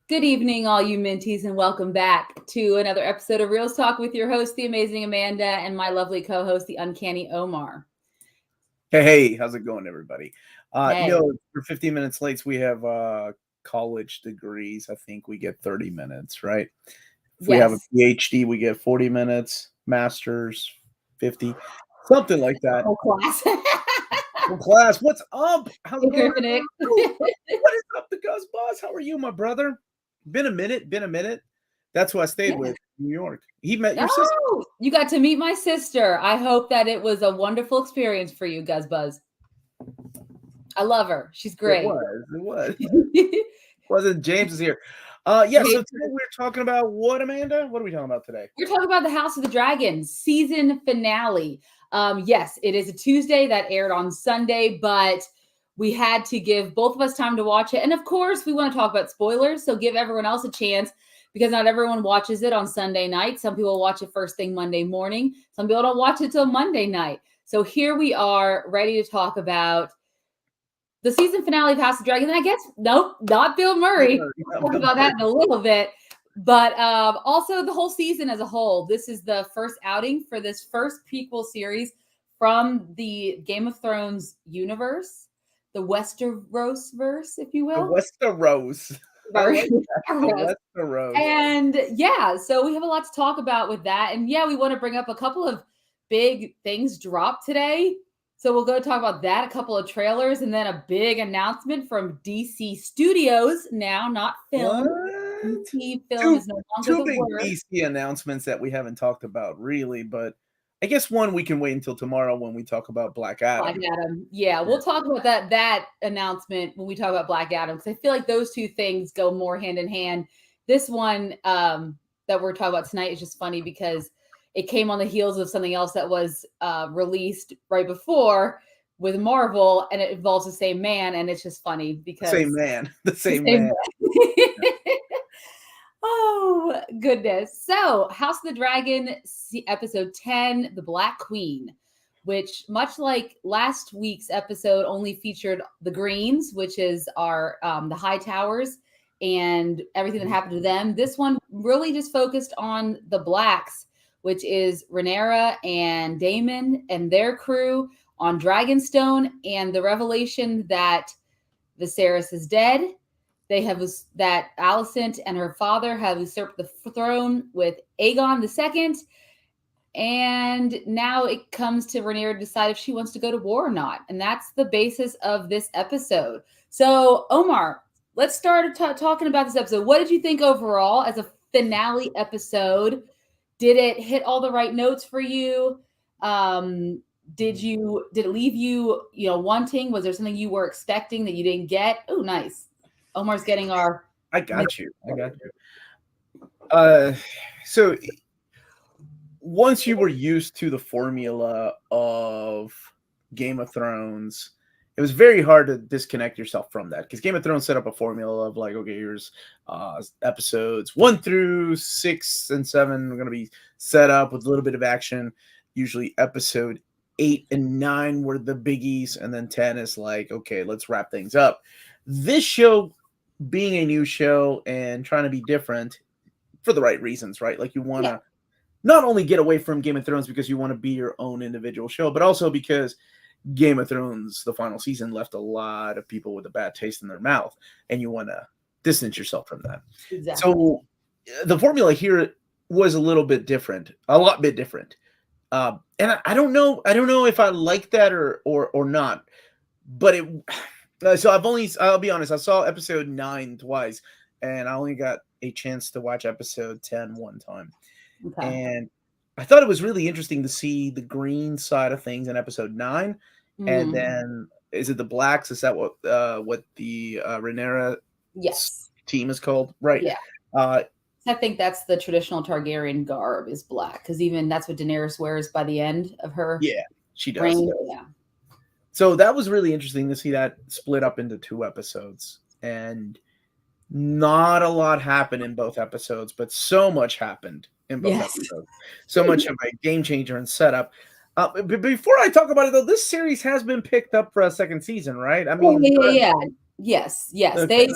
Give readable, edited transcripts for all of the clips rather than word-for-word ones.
Good evening, all you Minties, and welcome back to another episode of Reels Talk with your host, the amazing Amanda, and my lovely co-host, the Uncanny Omar. Hey, how's it going, everybody? Hey. For 15 minutes late, we have college degrees. I think we get 30 minutes, right? If we have a Yes. PhD, we get 40 minutes, master's, 50, something like that. Whole class. Well, class, what's up? How's it going? Griffinic. What is up, the Gus Boss? How are you, my brother? Been a minute. That's who I stayed with in New York. He met your sister. Oh, you got to meet my sister. I hope that it was a wonderful experience for you, Gus Buzz. I love her. She's great. It was. Wasn't James is here. So today we're talking about what, Amanda? What are we talking about today? We're talking about the House of the Dragon season finale. Yes, it is a Tuesday that aired on Sunday, but we had to give both of us time to watch it. And of course, we want to talk about spoilers, so give everyone else a chance because not everyone watches it on Sunday night. Some people watch it first thing Monday morning. Some people don't watch it till Monday night. So here we are ready to talk about the season finale of House of the Dragon. And I guess, nope, not Bill Murray. We'll talk about that in a little bit. But also the whole season as a whole. This is the first outing for this first prequel series from the Game of Thrones universe, the Westeros verse, if you will. The Westeros. And yeah, so we have a lot to talk about with that. And yeah, we want to bring up a couple of big things dropped today. So we'll go talk about that, a couple of trailers, and then a big announcement from DC Studios now, not film. DC film is no longer two big DC announcements that we haven't talked about really, but I guess one we can wait until tomorrow when we talk about Black Adam. Yeah, we'll talk about that announcement when we talk about Black Adam, because I feel like those two things go more hand in hand. This one that we're talking about tonight is just funny because it came on the heels of something else that was released right before with Marvel, and it involves the same man, and it's just funny because the same man. Oh, goodness. So, House of the Dragon, episode 10, The Black Queen, which, much like last week's episode, only featured the Greens, which is our the High Towers, and everything that happened to them. This one really just focused on the Blacks, which is Rhaenyra and Daemon and their crew on Dragonstone, and the revelation that Viserys is dead. They have that Alicent and her father have usurped the throne with Aegon II. And now it comes to Rhaenyra to decide if she wants to go to war or not. And that's the basis of this episode. So, Omar, let's start talking about this episode. What did you think overall as a finale episode? Did it hit all the right notes for you? Did it leave you, wanting? Was there something you were expecting that you didn't get? Oh, nice. Omar's getting our... I got you. So once you were used to the formula of Game of Thrones, it was very hard to disconnect yourself from that, because Game of Thrones set up a formula of like, okay, here's episodes 1 through 6 and 7 are going to be set up with a little bit of action. Usually episode 8 and 9 were the biggies, and then 10 is like, okay, let's wrap things up. This show, being a new show and trying to be different for the right reasons, right? Like you want to not only get away from Game of Thrones because you want to be your own individual show, but also because Game of Thrones, the final season, left a lot of people with a bad taste in their mouth, and you want to distance yourself from that. Exactly. So the formula here was a lot bit different. And I don't know if I like that or not, but it. So I'll be honest, I saw episode 9 twice, and I only got a chance to watch episode 10 one time. Okay. And I thought it was really interesting to see the green side of things in episode 9. Mm-hmm. And then, is it the Blacks? Is that what the Rhaenyra team is called? Right. Yeah. I think that's the traditional Targaryen garb is black, because even that's what Daenerys wears by the end of her. Yeah, she does. Reign. Yeah. So that was really interesting to see that split up into 2 episodes, and not a lot happened in both episodes, but so much happened in both episodes. So much of a game changer and setup. But before I talk about it, though, this series has been picked up for a second season, right? I mean, yeah. Yes. Okay.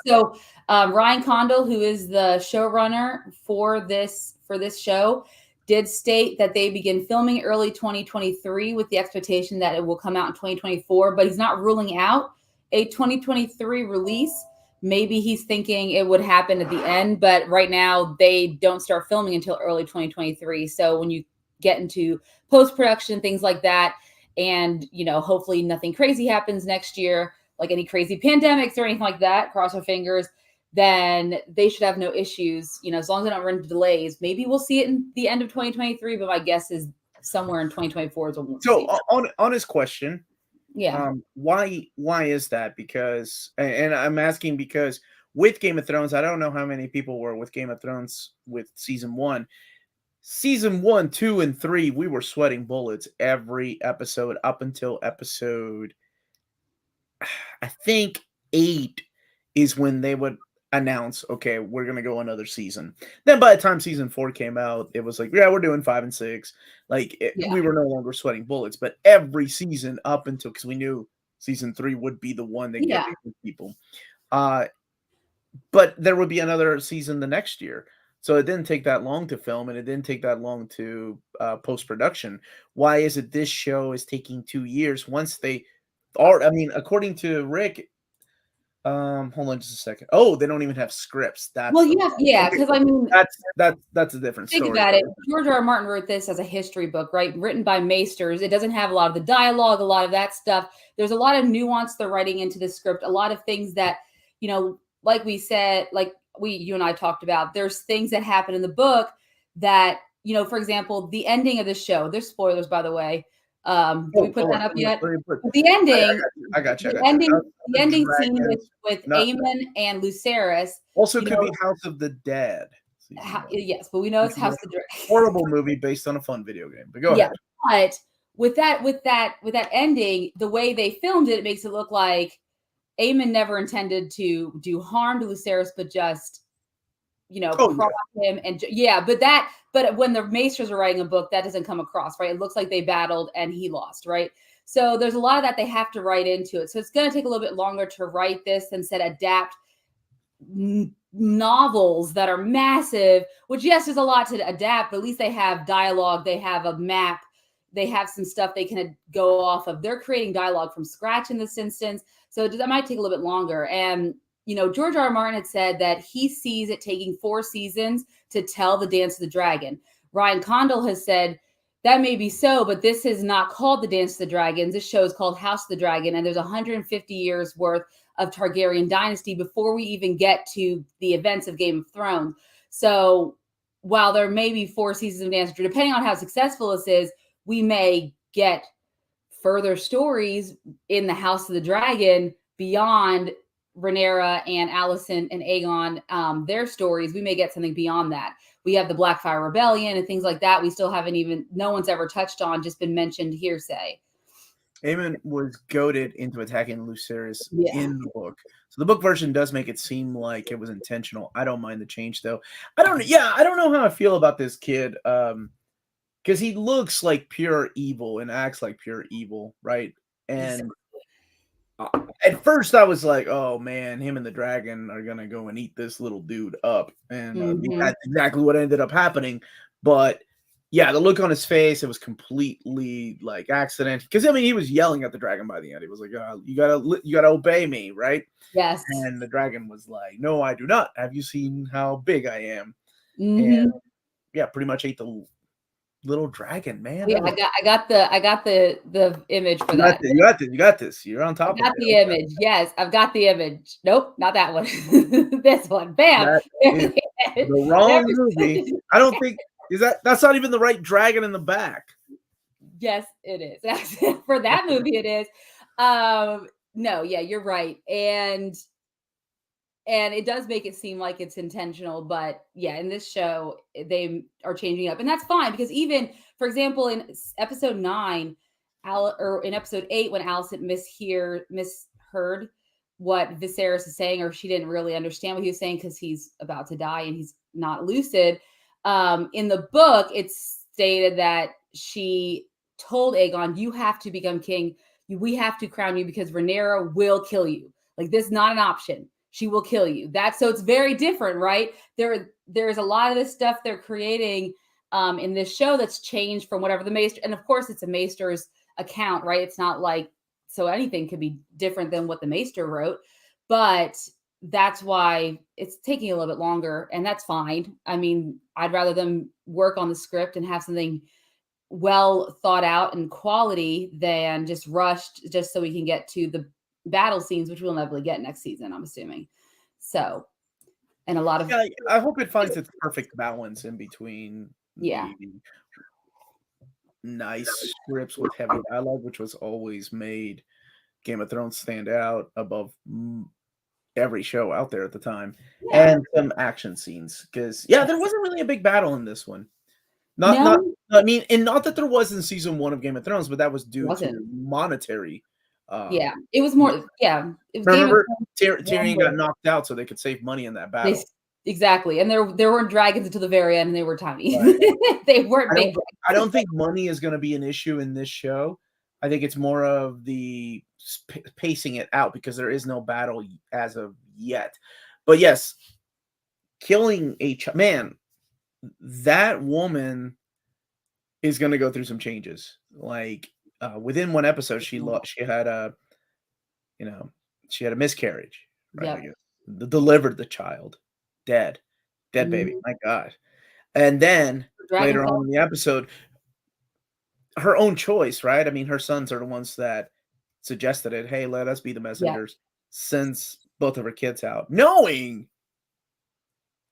Ryan Condal, who is the showrunner for this show, did state that they begin filming early 2023 with the expectation that it will come out in 2024, but he's not ruling out a 2023 release. Maybe he's thinking it would happen at the end, but right now they don't start filming until early 2023. So when you get into post-production, things like that, and hopefully nothing crazy happens next year, like any crazy pandemics or anything like that, cross our fingers, then they should have no issues, as long as they don't run into delays. Maybe we'll see it in the end of 2023, but my guess is somewhere in 2024 is when we'll So see it. on his question, Yeah. why is that? Because, and I'm asking because with Game of Thrones, I don't know how many people were with Game of Thrones with season 1. Season 1, 2, and 3, we were sweating bullets every episode up until episode, I think 8 is when they would announce, okay, we're gonna go another season. Then by the time season 4 came out, it was like, yeah, we're doing 5 and 6. Like Yeah. we were no longer sweating bullets, but every season up until, because we knew season 3 would be the one that Yeah. get people. But there would be another season the next year. So it didn't take that long to film, and it didn't take that long to post-production. Why is it this show is taking 2 years once they are? I mean, according to Rick, hold on just a second. Oh, they don't even have scripts. That's Well, the yeah, okay. because I mean, That's a different think story. about it. George R. R. Martin wrote this as a history book, right? Written by maesters. It doesn't have a lot of the dialogue, a lot of that stuff. There's a lot of nuance they're writing into the script, a lot of things that, like we said, like you and I talked about, there's things that happen in the book that, for example, the ending of the show, there's spoilers, by the way. Did we put that up yet? The ending, I got you. the ending scene with Not, Aemon and Lucerys. also could be House of the Dead. Yes, but we know it's House of the Dragon. Horrible movie based on a fun video game. But go ahead. But with that ending, the way they filmed it, it makes it look like Aemon never intended to do harm to Lucerys, but just cross him and but when the maesters are writing a book, that doesn't come across, right? It looks like they battled and he lost, right? So there's a lot of that they have to write into it. So it's going to take a little bit longer to write this than adapt novels that are massive, which yes, there's a lot to adapt, but at least they have dialogue, they have a map, they have some stuff they can go off of. They're creating dialogue from scratch in this instance, so that might take a little bit longer. And George R. R. Martin had said that he sees it taking 4 seasons to tell the Dance of the Dragon. Ryan Condal has said that may be so, but this is not called the Dance of the Dragons. This show is called House of the Dragon, and there's 150 years worth of Targaryen dynasty before we even get to the events of Game of Thrones. So while there may be 4 seasons of Dance, depending on how successful this is, we may get further stories in the House of the Dragon beyond Rhaenyra and Alicent and Aegon, their stories. We may get something beyond that. We have the Blackfire Rebellion and things like that. We still haven't no one's ever touched on, just been mentioned hearsay. Aemon was goaded into attacking Lucerys in the book. So the book version does make it seem like it was intentional. I don't mind the change though. I don't know how I feel about this kid. Because he looks like pure evil and acts like pure evil, right? And at first I was like, oh man, him and the dragon are gonna go and eat this little dude up. And that's exactly what ended up happening. But yeah, the look on his face, it was completely like accident. Because I mean, he was yelling at the dragon by the end. He was like, you gotta obey me, right? Yes. And the dragon was like, no, I do not. Have you seen how big I am? Mm-hmm. And yeah, pretty much ate the little dragon, man. Yeah, I got the image for that. You got this. You're on top of it. I got the image. Yes, I've got the image. Nope, not that one. This one. Bam. The wrong movie. I don't think that's not even the right dragon in the back. Yes, it is. For that movie, it is. No, yeah, you're right. And it does make it seem like it's intentional, but yeah, in this show, they are changing up. And that's fine, because even, for example, in episode 9, or in episode 8, when Alicent misheard what Viserys is saying, or she didn't really understand what he was saying because he's about to die and he's not lucid. In the book, it's stated that she told Aegon, you have to become king. We have to crown you because Rhaenyra will kill you. Like, this is not an option. She will kill you. So it's very different, right? There's a lot of this stuff they're creating in this show that's changed from whatever the Maester, and of course it's a Maester's account, right? It's not like, so anything could be different than what the Maester wrote, but that's why it's taking a little bit longer, and that's fine. I mean, I'd rather them work on the script and have something well thought out and quality than just rushed just so we can get to the battle scenes, which we'll never get next season, I'm assuming. So, and a lot of I hope it finds its perfect balance in between the nice scripts with heavy dialogue, which was always made Game of Thrones stand out above every show out there at the time, and some action scenes, because there wasn't really a big battle in this one. Not I mean, and not that there was in season 1 of Game of Thrones, but that was due to monetary. It was more. Remember, Tyrion got knocked out so they could save money in that battle. Exactly, and there weren't dragons until the very end, and they were tiny. Right. They weren't big. I don't think money is going to be an issue in this show. I think it's more of the pacing it out, because there is no battle as of yet. But yes, killing man, that woman is going to go through some changes. Like within one episode, she had a miscarriage. Right? Yep. Delivered the child, dead baby. My God. And then later on in the episode, her own choice, right? I mean, her sons are the ones that suggested it. Hey, let us be the messengers. Since both of her kids out, knowing.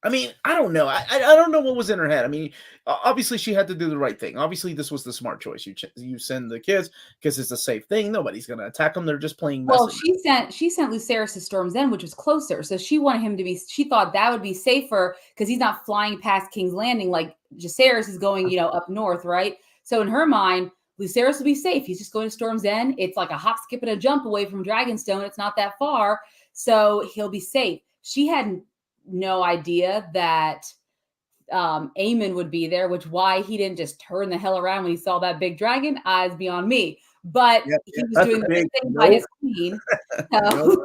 I mean, I don't know. I don't know what was in her head. I mean, obviously she had to do the right thing. Obviously, this was the smart choice. You send the kids because it's a safe thing. Nobody's going to attack them. They're just playing. Well, she sent Lucerys to Storm's End, which was closer. So she wanted him to be. She thought that would be safer because he's not flying past King's Landing like Jacaerys is going, up north, right? So in her mind, Lucerys will be safe. He's just going to Storm's End. It's like a hop, skip, and a jump away from Dragonstone. It's not that far, so he'll be safe. She had no idea that Aemon would be there, which why he didn't just turn the hell around when he saw that big dragon. Eyes beyond me. But he was doing the same thing by his queen. So.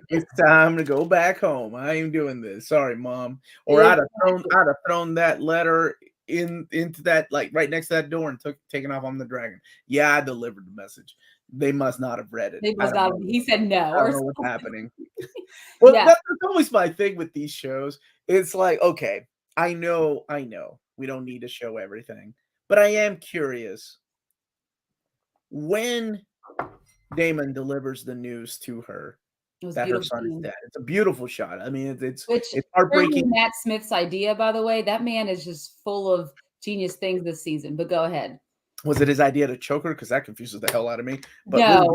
It's time to go back home. I ain't doing this. Sorry, Mom. Or I'd have thrown that letter into that, like right next to that door, and taken off on the dragon. Yeah, I delivered the message. They must not have read it. They must not. He said no. I don't know what's happening. Well, that's always my thing with these shows. It's like, okay, I know, we don't need to show everything, but I am curious when Daemon delivers the news to her that her son is dead. It's a beautiful shot. I mean, it's heartbreaking. Matt Smith's idea, by the way. That man is just full of genius things this season. But go ahead. Was it his idea to choke her? Because that confuses the hell out of me. But no.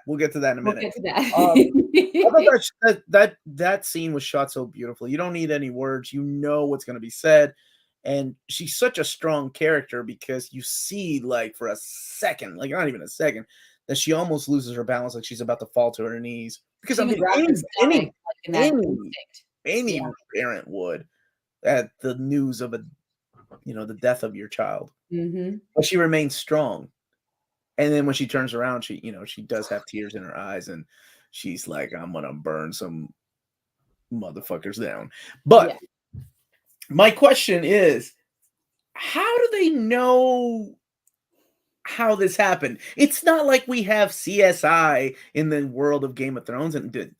We'll get to that in a minute. We'll get to that. I thought that scene was shot so beautifully. You don't need any words. You know what's going to be said. And she's such a strong character because you see, like, for a second, like not even a second, that she almost loses her balance, like she's about to fall to her knees. Because I mean, any parent would at the news of the death of your child. Mm-hmm. But she remains strong. And then when she turns around, she does have tears in her eyes, and she's like, I'm gonna burn some motherfuckers down. But my question is, how do they know how this happened? It's not like we have CSI in the world of Game of Thrones and it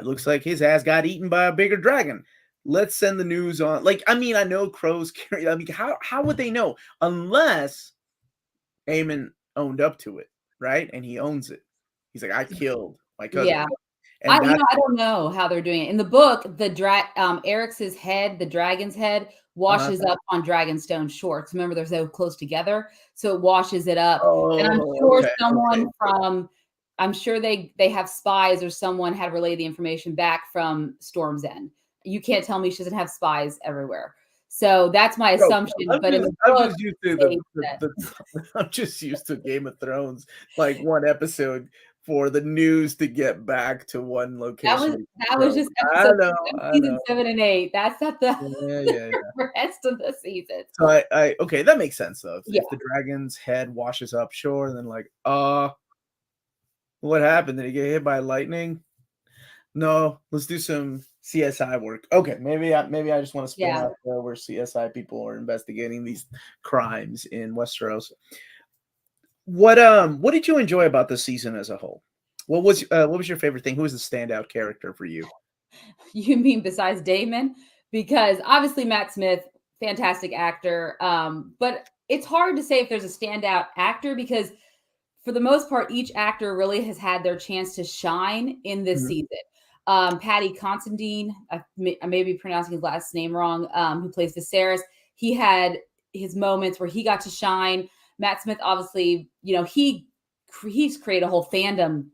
looks like his ass got eaten by a bigger dragon. Let's send the news on. Like, I mean, I know crows carry. I mean, how would they know unless Aemon owned up to it, right? And he owns it. He's like, I killed my cousin. Yeah. I don't know how they're doing it. In the book, the Eric's head, the dragon's head, washes up on Dragonstone shore. Because remember, they're so close together, so it washes it up. And I'm sure I'm sure they have spies or someone had relayed the information back from Storm's End. You can't tell me she doesn't have spies everywhere. So that's my assumption. I'm just used to Game of Thrones, like one episode for the news to get back to one location. That was just season 7 and 8. That's not the rest of the season. So okay, that makes sense though. If the dragon's head washes up shore, then What happened? Did he get hit by lightning? No, let's do some CSI work. Okay, maybe I just want to spin Yeah. out where CSI people are investigating these crimes in Westeros. What did you enjoy about the season as a whole? What was your favorite thing? Who was the standout character for you? You mean besides Damon? Because obviously Matt Smith, fantastic actor. But it's hard to say if there's a standout actor because for the most part, each actor really has had their chance to shine in this Mhm. season. Patty Considine, I may be pronouncing his last name wrong, who plays Viserys, he had his moments where he got to shine. Matt Smith, obviously, he's created a whole fandom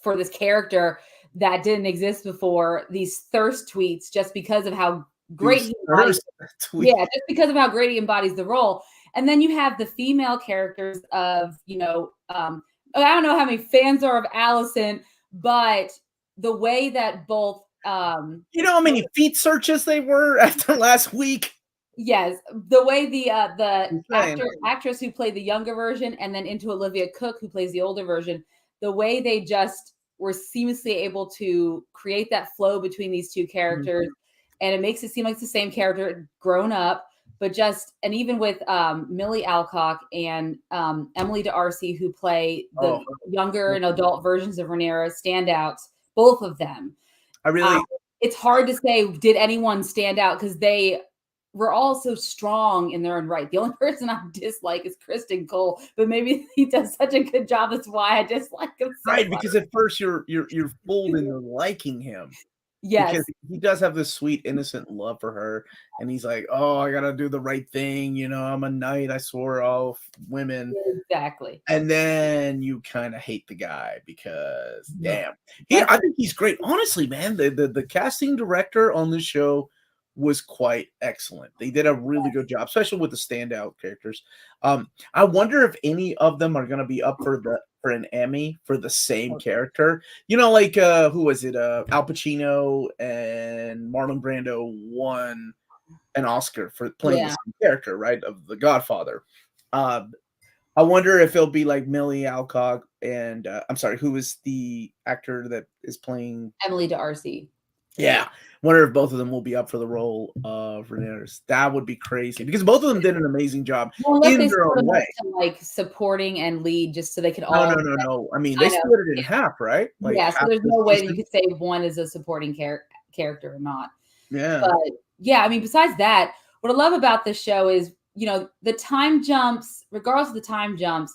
for this character that didn't exist before. These thirst tweets, just because of how great Who's he embodies. first tweet? Yeah, just because of how great he embodies the role. And then you have the female characters of, I don't know how many fans are of Allison, but the way that both, You know how many feet searches they were after last week? yes, the way the Insane. actress who played the younger version, and then into Olivia Cook who plays the older version, the way they just were seamlessly able to create that flow between these two characters, and it makes it seem like it's the same character grown up. But and even with Millie Alcock and Emily D'Arcy, who play the younger and adult versions of Rhaenyra, standouts, both of them. I really. It's hard to say did anyone stand out because they were all so strong in their own right. The only person I dislike is Kristen Cole, but maybe he does such a good job. That's why I dislike him so Right, much. because at first you're fooled into liking him. Yes. Because he does have this sweet, innocent love for her. And he's like, oh, I got to do the right thing. You know, I'm a knight. I swore off women. Exactly. And then you kind of hate the guy because, damn. I think he's great. Honestly, man, the casting director on this show was quite excellent. They did a really good job, especially with the standout characters. I wonder if any of them are going to be up for an Emmy for the same character. You know, like who was it? Al Pacino and Marlon Brando won an Oscar for playing the same character, right? Of The Godfather. I wonder if it'll be like Millie Alcock and I'm sorry, who is the actor that is playing Emily D'Arcy. Yeah. Wonder if both of them will be up for the role of Rhaenyra. That would be crazy because both of them did an amazing job in their own way. To like supporting and lead, just so they could all. No. I mean, they split it in half, right? Like so there's no way that you could say one is a supporting character or not. Yeah. But yeah, I mean, besides that, what I love about this show is, the time jumps, regardless of the time jumps,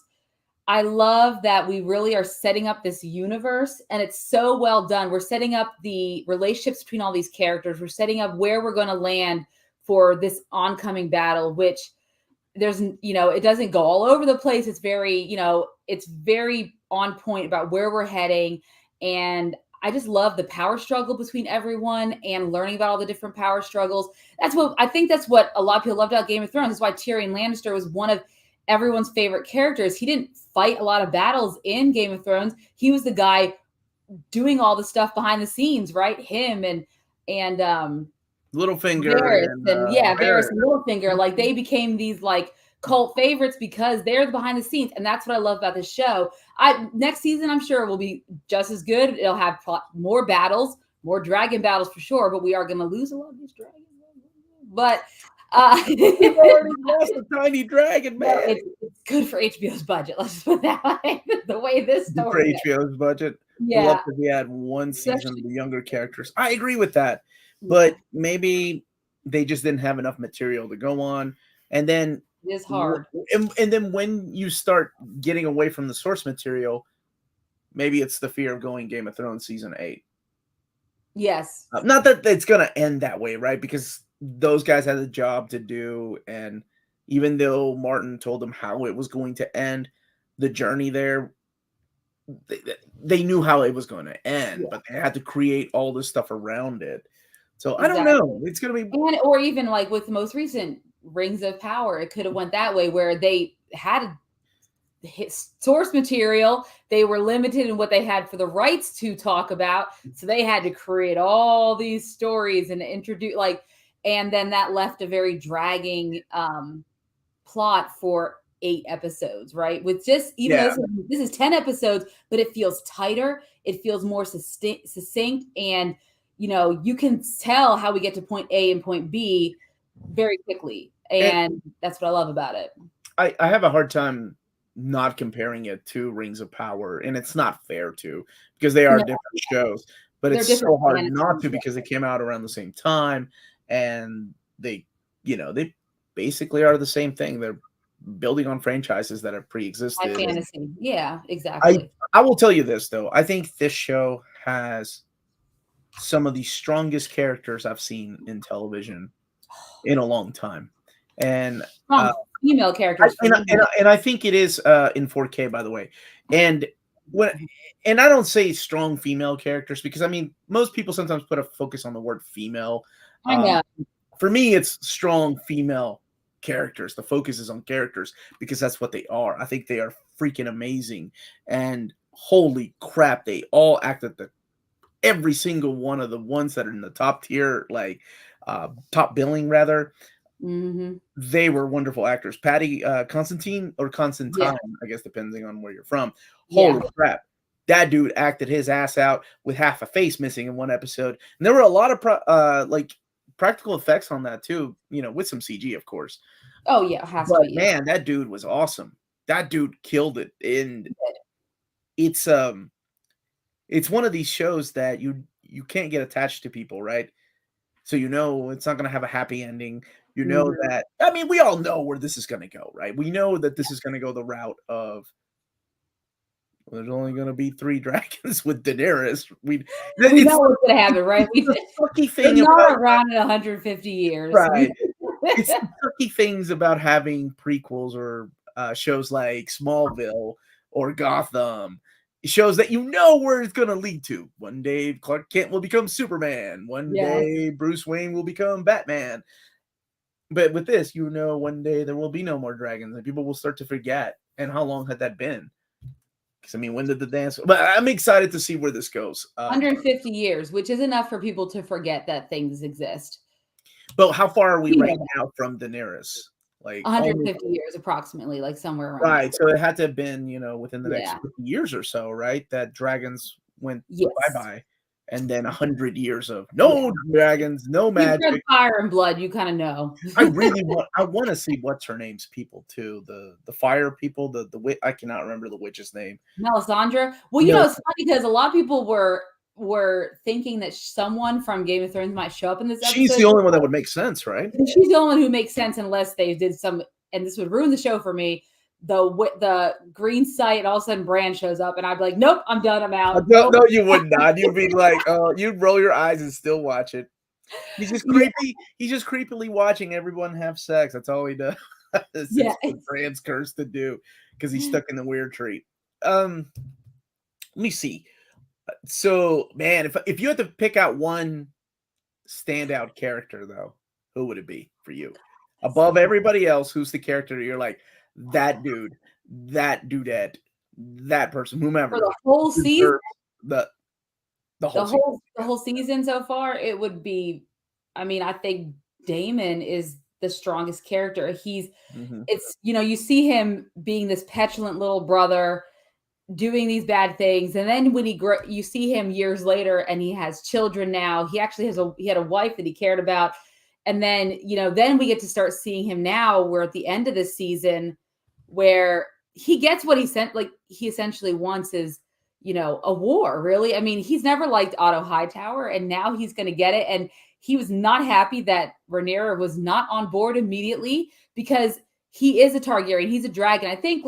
I love that we really are setting up this universe, and it's so well done. We're setting up the relationships between all these characters. We're setting up where we're going to land for this oncoming battle, which there's, it doesn't go all over the place. It's very, it's very on point about where we're heading. And I just love the power struggle between everyone and learning about all the different power struggles. That's what a lot of people loved about Game of Thrones. That's why Tyrion Lannister was one of everyone's favorite characters. He didn't fight a lot of battles in Game of Thrones. He was the guy doing all the stuff behind the scenes, right? Him and Littlefinger Varys and Littlefinger, like they became these like cult favorites because they're the behind the scenes, and that's what I love about this show. Next season, I'm sure will be just as good. It'll have more battles, more dragon battles for sure, but we are going to lose a lot of these dragons. But we've already lost a tiny dragon, man. It's good for HBO's budget. Let's just put that way. The way this story for HBO's budget. Yeah. I'd love if we had one season of the younger characters. I agree with that. But maybe they just didn't have enough material to go on. And then it is hard. And then when you start getting away from the source material, maybe it's the fear of going Game of Thrones season 8. Yes. Not that it's going to end that way, right? Because those guys had a job to do. And even though Martin told them how it was going to end, the journey there, they knew how it was going to end, but they had to create all this stuff around it. So I don't know. It's going to be, or even like with the most recent Rings of Power, it could have went that way where they had source material. They were limited in what they had for the rights to talk about, so they had to create all these stories and introduce and then that left a very dragging plot for 8 episodes, right? With just, even though this is 10 episodes, but it feels tighter. It feels more succinct. And, you can tell how we get to point A and point B very quickly. And that's what I love about it. I have a hard time not comparing it to Rings of Power, and it's not fair to, because they are different shows, but it's so hard not to, because they came out around the same time, and they basically are the same thing. They're building on franchises that have pre-existed. High fantasy. Yeah, exactly. I will tell you this, though. I think this show has some of the strongest characters I've seen in television in a long time. And female characters, and I think it is in 4K, by the way. And I don't say strong female characters, because I mean, most people sometimes put a focus on the word female. I know. For me, it's strong female characters. The focus is on characters, because that's what they are. I think they are freaking amazing, and holy crap, they all acted every single one of the ones that are in the top tier, like top billing rather. Mm-hmm. They were wonderful actors. Patty Constantine, I guess, depending on where you're from. Holy crap, that dude acted his ass out with half a face missing in one episode. And there were a lot of practical effects on that too, with some CG, of course. Oh yeah, it has to be. Man, that dude was awesome. That dude killed it. And it's one of these shows that you can't get attached to people, right? So it's not going to have a happy ending. That, I mean, we all know where this is going to go, right? We know that this is going to go the route of, there's only going to be 3 dragons with Daenerys. We know what's going to happen, right? They're not around in 150 years. Right. It's the tricky things about having prequels or shows like Smallville or Gotham. Shows that where it's going to lead to. One day Clark Kent will become Superman. One day Bruce Wayne will become Batman. But with this, one day there will be no more dragons, and people will start to forget. And how long had that been? Because, I mean, when did the dance? But I'm excited to see where this goes. 150 years, which is enough for people to forget that things exist. But how far are we right now from Daenerys? Like 150 years approximately, like somewhere around. Right. So it had to have been, within the next 50 years or so, right? That dragons went bye-bye. And then 100 years of no dragons, no magic. Fire and blood, you kind of know. I want to see what's her name's people too. The fire people, the witch, I cannot remember the witch's name. Melisandre. Well, it's funny because a lot of people were thinking that someone from Game of Thrones might show up in this episode. She's the only one that would make sense, right? She's the only one who makes sense, unless they did some, and this would ruin the show for me. The green site, and all of a sudden Bran shows up, and I'd be like, nope, I'm done, I'm out. No, you would not. You'd be like, you'd roll your eyes and still watch it. He's just creepy. He's just creepily watching everyone have sex. That's all he does. It's what Bran's cursed to do, because he's stuck in the weird tree. Let me see. So, man, if you had to pick out one standout character, though, who would it be for you? Above everybody else, who's the character you're like, that dude, that dudette, that person, whomever. For the whole season? The whole season so far, it would be, I mean, I think Daemon is the strongest character. It's, you see him being this petulant little brother, doing these bad things, and then when you see him years later, and he has children now. He actually he had a wife that he cared about, and then then we get to start seeing him now. We're at the end of this season, where he gets what he essentially wants is a war. Really, I mean, he's never liked Otto Hightower, and now he's going to get it. And he was not happy that Rhaenyra was not on board immediately, because he is a Targaryen. He's a dragon. I think,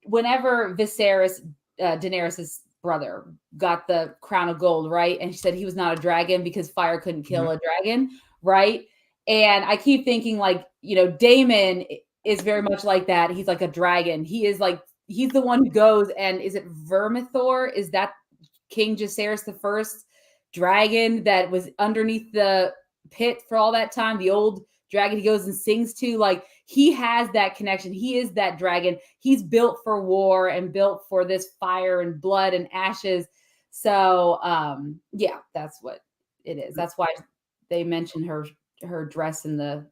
whenever Viserys, Daenerys' brother, got the crown of gold, right? And she said he was not a dragon because fire couldn't kill a dragon, right? And I keep thinking, Daemon is very much like that. He's like a dragon. He's the one who goes, and is it Vermithor? Is that King Jacaerys the First dragon that was underneath the pit for all that time? The old dragon he goes and sings to, he has that connection. He is that dragon. He's built for war and built for this fire and blood and ashes. So, that's what it is. That's why they mentioned her dress in the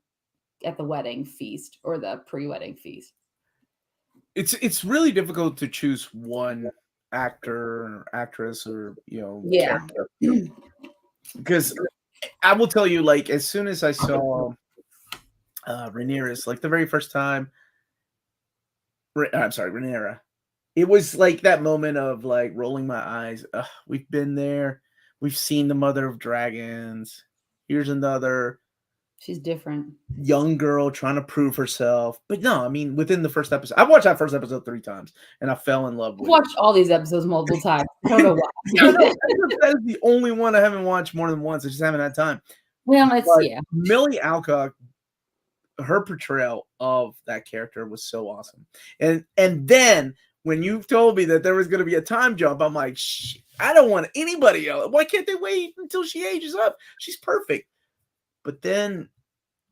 at the wedding feast or the pre-wedding feast. It's really difficult to choose one actor or actress or Yeah. character, because I will tell you, like, as soon as I saw Rhaenyra's, like the very first time, I'm sorry, Rhaenyra, it was like that moment of like rolling my eyes. Ugh, we've been there, we've seen the Mother of Dragons. Here's another She's different. young girl trying to prove herself. But no, I mean, within the first episode, I've watched that first episode 3 times, and I fell in love I've with watched all these episodes multiple times. I don't know why. Yeah, no, that is the only one I haven't watched more than once. I just haven't had time. Well, it's But yeah. Millie Alcock, her portrayal of that character was so awesome. And then when you told me that there was going to be a time jump, I'm like, I don't want anybody else. Why can't they wait until she ages up? She's perfect. But then,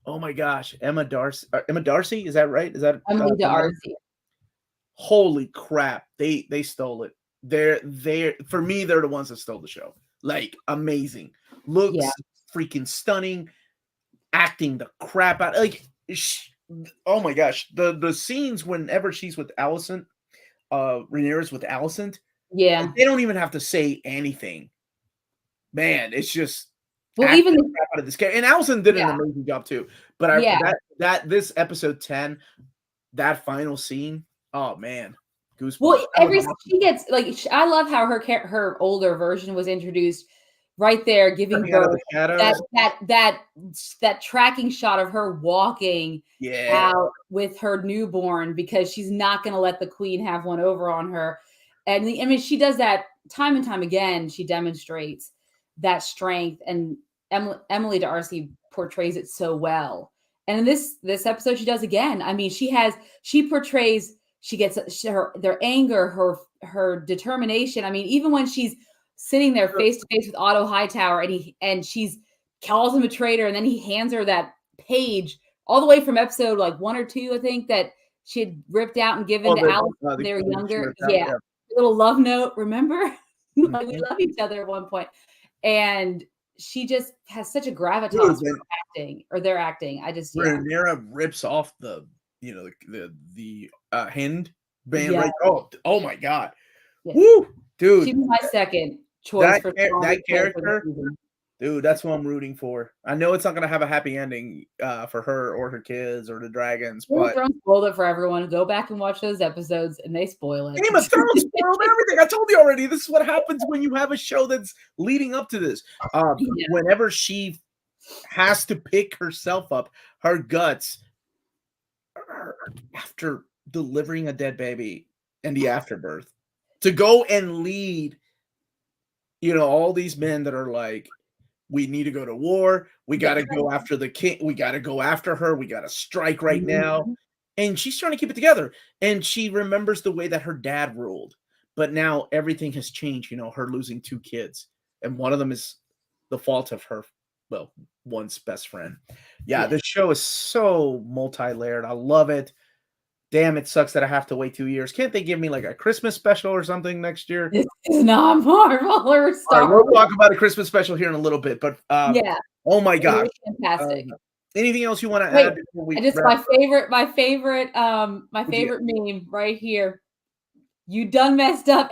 oh my gosh, Emma Darcy, is that right? Is that Emily Darcy? Holy crap, they stole it. They're for me, they're the ones that stole the show. Like, amazing, looks freaking stunning, acting the crap out. Like, oh my gosh, the scenes whenever she's with Alicent, Rhaenyra's with Alicent, yeah, they don't even have to say anything. Man, it's just even the crap out of this guy. And Alicent did an amazing job too. But that this episode 10, that final scene, oh man, goosebumps. Well, she gets like, I love how her older version was introduced right there, giving birth. That tracking shot of her walking out with her newborn, because she's not going to let the queen have one over on her. And I mean, she does that time and time again. She demonstrates that strength, and Emily Darcy portrays it so well. And in this episode, she does again. I mean, she portrays. She gets their anger, her determination. I mean, even when she's sitting there face to face with Otto Hightower, and she's calls him a traitor, and then he hands her that page all the way from episode like 1 or 2, I think, that she had ripped out and given to Alice when they were younger. A little love note, remember? Like, we love each other at one point. And she just has such a gravitas for acting, or their acting. I just Rhaenyra rips off the hand band, right? Oh my god. Woo, dude. She was my second choice for that character. Dude, that's what I'm rooting for. I know it's not going to have a happy ending for her or her kids or the dragons, but Thrones spoiled it for everyone. Go back and watch those episodes, and they spoil it. Game of Thrones spoiled everything. I told you already. This is what happens when you have a show that's leading up to this. Whenever she has to pick herself up, her guts, after delivering a dead baby and the afterbirth, to go and lead, all these men that are like, we need to go to war. We got to go after the king. We got to go after her. We got to strike right now. And she's trying to keep it together. And she remembers the way that her dad ruled. But now everything has changed, her losing 2 kids. And one of them is the fault of her, once best friend. Yeah, this show is so multi-layered. I love it. Damn, it sucks that I have to wait 2 years. Can't they give me like a Christmas special or something next year? It's not Marvel or Star Wars. We'll talk about a Christmas special here in a little bit, but oh my gosh, fantastic! Anything else you want to add? My favorite meme right here. You done messed up.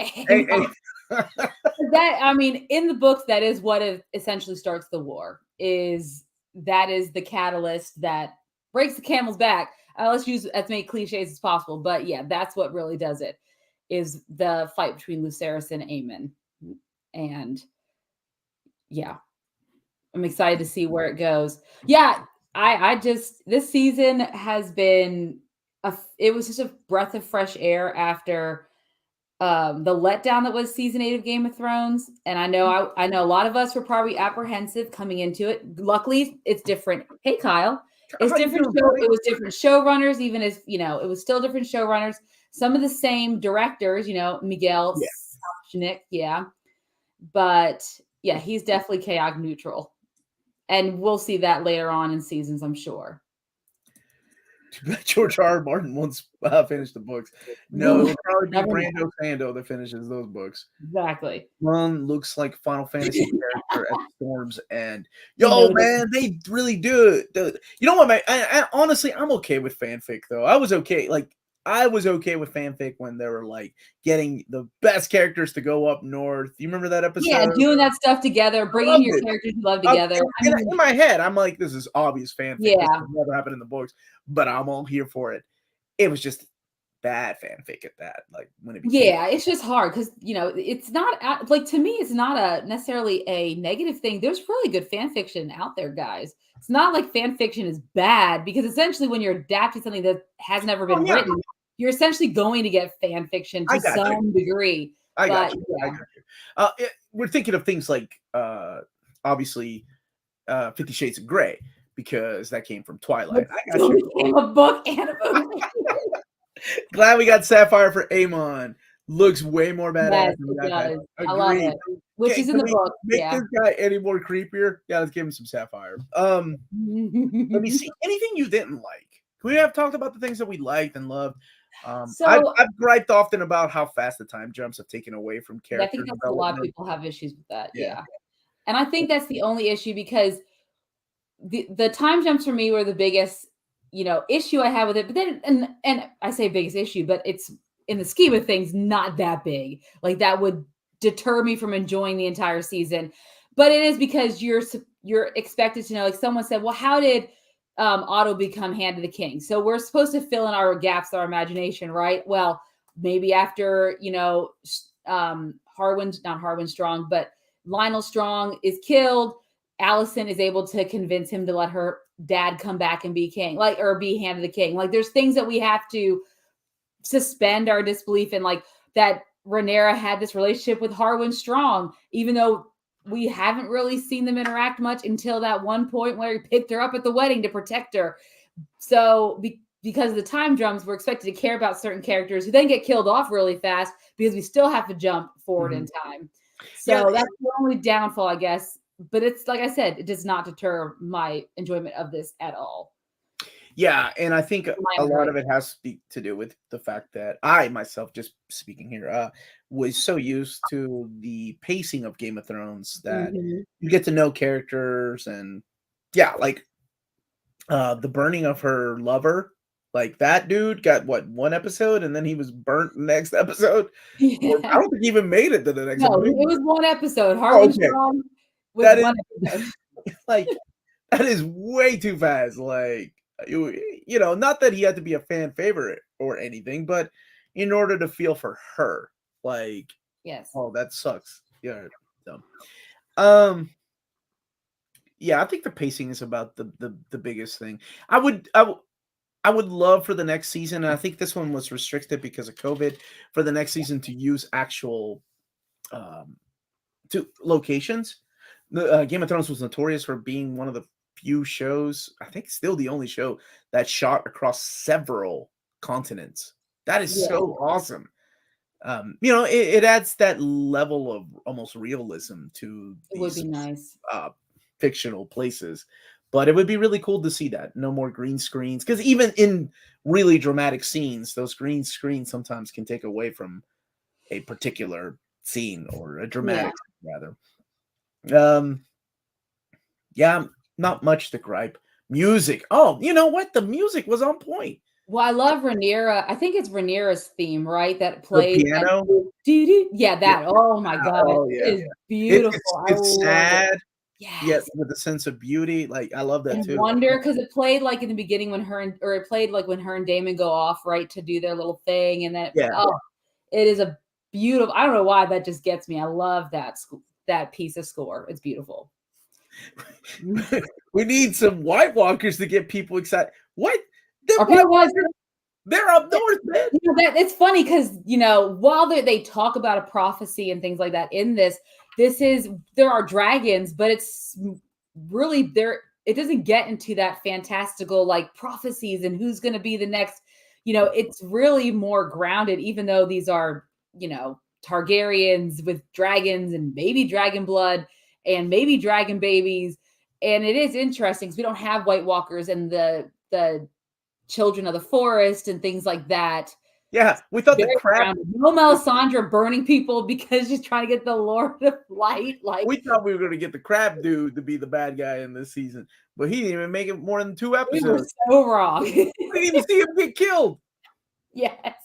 That, I mean, in the books, that is what essentially starts the war. That is the catalyst that breaks the camel's back. Let's use as many cliches as possible, but yeah, that's what really does it, is the fight between Lucerys and Aemon. And yeah, I'm excited to see where it goes. Yeah, I just, this season has been it was just a breath of fresh air after the letdown that was season 8 of Game of Thrones. And I know a lot of us were probably apprehensive coming into it. Luckily, it's different. Hey, Kyle. It was different showrunners, even as, it was still different showrunners. Some of the same directors, Miguel Sapochnik, but yeah, he's definitely chaotic neutral, and we'll see that later on in seasons, I'm sure. George R. R. Martin once finished the books. No, it'll probably be Brando Sando that finishes those books. Exactly. One looks like Final Fantasy character at Storm's End. Yo, man, they really do. You know what, man? Honestly, I'm okay with fanfic though. I was okay with fanfic when they were like getting the best characters to go up north. You remember that episode? Yeah, doing that stuff together, bringing your characters you love together. In my head, I'm like, this is obvious fanfic. Yeah, this never happened in the books, but I'm all here for it. It was just bad fanfic at that. Like when it became it's just hard because it's not like, to me, it's not necessarily a negative thing. There's really good fan fiction out there, guys. It's not like fan fiction is bad, because essentially when you're adapting something that has never been written, you're essentially going to get fan fiction to some degree. I got you. We're thinking of things like obviously 50 Shades of Grey, because that came from Twilight. I got you. Became a book and a movie. Glad we got Sapphire for Amon. Looks way more badass. Yes, I love it. Which is in the book. Make this guy any more creepier? Yeah, let's give him some Sapphire. Let me see. Anything you didn't like? We have talked about the things that we liked and loved. I've griped often about how fast the time jumps have taken away from character. I think that's a lot of people have issues with that. Yeah. And I think that's the only issue, because the time jumps for me were the biggest issue I have with it. But then, and I say biggest issue, but it's, in the scheme of things, not that big. Like, that would deter me from enjoying the entire season. But it is because you're expected to know. Like, someone said, well, how did Otto become Hand of the King? So we're supposed to fill in our gaps, our imagination, right? Well, maybe after not Harwin Strong, but Lionel Strong is killed, Allison is able to convince him to let her dad come back and be king, or be Hand of the King. Like, there's things that we have to suspend our disbelief in, like that Rhaenyra had this relationship with Harwin Strong, even though we haven't really seen them interact much until that one point where he picked her up at the wedding to protect her. So because of the time jumps, we're expected to care about certain characters who then get killed off really fast, because we still have to jump forward in time. So that's the only downfall, I guess. But it's, like I said, it does not deter my enjoyment of this at all. Yeah, and I think a lot of it has to do with the fact that I myself, just speaking here, was so used to the pacing of Game of Thrones that you get to know characters, and like the burning of her lover, like that dude got one episode, and then he was burnt the next episode. Yeah. I don't think he even made it to the next episode. It was one episode. Harwin Strong was one episode. Like, that is way too fast. Like, not that he had to be a fan favorite or anything, but in order to feel for her, like, yes, oh, that sucks. Yeah, dumb. I think the pacing is about the biggest thing. I would love for the next season, and I think this one was restricted because of COVID, for the next season to use actual to locations. The Game of Thrones was notorious for being one of the few shows, I think still the only show, that shot across several continents. That is so awesome. It adds that level of almost realism to these, it would be nice fictional places. But it would be really cool to see that. No more green screens, because even in really dramatic scenes, those green screens sometimes can take away from a particular scene, or a dramatic rather. Not much to gripe. Music. Oh, you know what? The music was on point. Well, I love Rhaenyra. I think it's Rhaenyra's theme, right? That played. The piano? That. Oh, my God. It is beautiful. It's sad. Yes. With a sense of beauty. Like, I love that too. Wonder, because it played like in the beginning when it played like when her and Daemon go off, right, to do their little thing. And then, it is a beautiful, I don't know why that just gets me. I love that piece of score. It's beautiful. We need some White Walkers to get people excited. What? They're up north, man. It's funny because while they talk about a prophecy and things like that in this there are dragons, but it's really there. It doesn't get into that fantastical like prophecies and who's going to be the next. It's really more grounded, even though these are Targaryens with dragons and maybe dragon blood and maybe dragon babies. And it is interesting because we don't have White Walkers and the children of the forest and things like that. Yeah, we thought the Very crab. grounded. No Melisandre burning people because she's trying to get the Lord of Light. Like, We thought we were going to get the crab dude to be the bad guy in this season, but he didn't even make it more than 2 we were episodes. so wrong. We didn't even see him get killed. Yes.